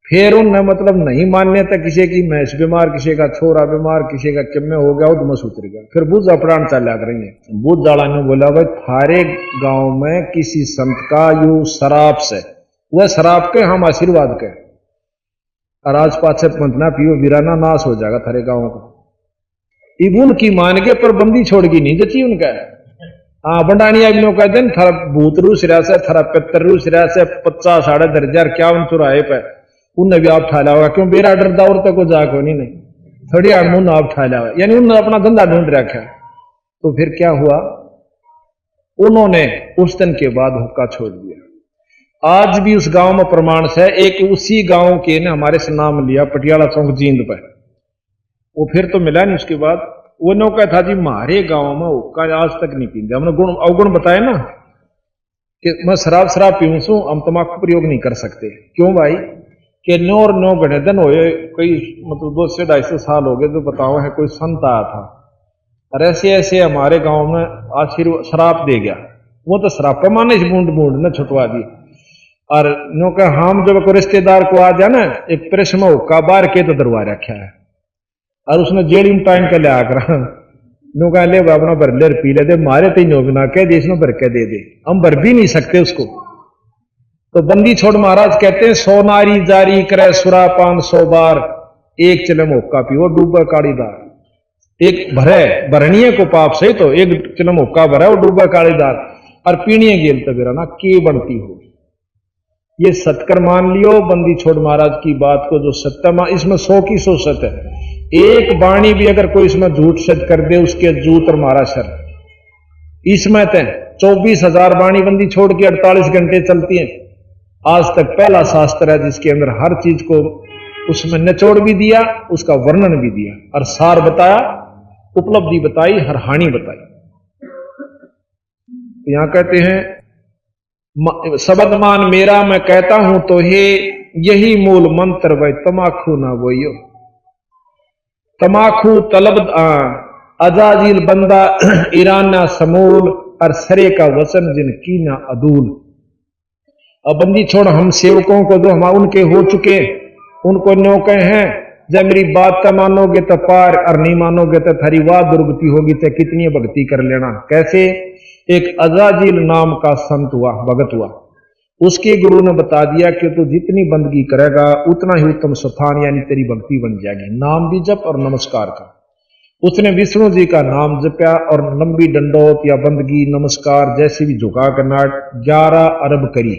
फिर उनने मतलब नहीं मानने तक किसी की भैंस बीमार किसी का छोरा बीमार किसी का किम्मे हो गया तो मस उतर गया फिर बुझ अपराण चला करेंगे बुझ दाला ने बोला भाई थारे गांव में किसी संत का यू शराब से वह शराब के हम आशीर्वाद के और आज पाछे पंतना पियो वीराना नाश हो जाएगा थारे गांव का इबुन की मान के पर बंदी छोड़ की नहीं देती उनका हाँ बंडानी अग्नियों का दिन थारा भूत रूस रहा से थारा पितर रूस रहा से 50-10,000 चौराहे पे उनने भी आप ठाला होगा क्यों बेरा डर दौर तक को जाग होनी नहीं थोड़ी अनमुन आप ठाला हुआ यानी उन्होंने अपना धंधा ढूंढ रखा तो फिर क्या हुआ उन्होंने उस दिन के बाद हुक्का छोड़ दिया आज भी उस गांव में प्रमाण से एक उसी गांव के ने हमारे से नाम लिया पटियाला चौक जींद पर वो फिर तो मिला नहीं उसके बाद वो नौका था जी हमारे गांव में हुक्का आज तक नहीं पीते हमने गुण अवगुण बताए ना कि मैं शराब पीऊं सू हम तम्बाकू प्रयोग नहीं कर सकते क्यों भाई कि 9 और 9 घने दिन हुए कई मतलब 200 से 250 साल हो गए तो बताओ है कोई संत आया था और ऐसे ऐसे हमारे गांव में आशीर्वाद शराब दे गया वो तो शराब पर माने बूंद ने छुटवा दी और नो का हम जब कोई रिश्तेदार को आ जाए ना एक प्रेस में हुक्का बार के तो दरवा रखा है और उसने जेड़ी में टाइम का ले आकर नो कह ले अपना भर ले पी ले दे मारे तीन बना के दे इसमें भर के दे दे हम भर भी नहीं सकते उसको तो बंदी छोड़ महाराज कहते हैं 100 नारी जारी करे सुरा 500 बार एक चिलम हुक्का पियो डूबा कालीदार एक भरे भरणीय को पाप सही तो एक चिलम हुक्का भरा और डूबा कालीदार और पीणीय गेल तो बेरा ना के बनती हो ये सत्कर मान लियो बंदी छोड़ महाराज की बात को जो सत्य इसमें 100 की 100 सत्य है एक वाणी भी अगर कोई इसमें झूठ सच कर दे, उसके जूत और मारा सर। इसमें तो 24,000 वाणी बंदी छोड़ के 48 घंटे चलती है। आज तक पहला शास्त्र है जिसके अंदर हर चीज को उसमें निचोड़ भी दिया, उसका वर्णन भी दिया और सार बताया, उपलब्धि बताई, हर हानि बताई। तो यहां कहते हैं शब्द मान मेरा मैं कहता हूं तो हे, यही मूल मंत्र वह तमाखू ना बोइयो। तमाखू तलब अजाजिल बंदा ईराना समूल और सरे का वचन जिन की ना अदूल। अब बंदी छोड़ हम सेवकों को जो हम उनके हो चुके उनको न्यो कहे हैं, जब मेरी बात का मानोगे तो पार और नहीं मानोगे तो थारी वाह दुर्गति होगी, तो कितनी भक्ति कर लेना। कैसे? एक अजाजिल नाम का संत हुआ, भगत हुआ, उसके गुरु ने बता दिया कि तू जितनी बंदगी करेगा उतना ही उत्तम स्थान यानी तेरी भक्ति बन जाएगी। नाम भी जप और नमस्कार का। उसने विष्णु जी का नाम जपया और लंबी डंडौत या बंदगी नमस्कार जैसी भी झुका कर नाट 11 अरब करी।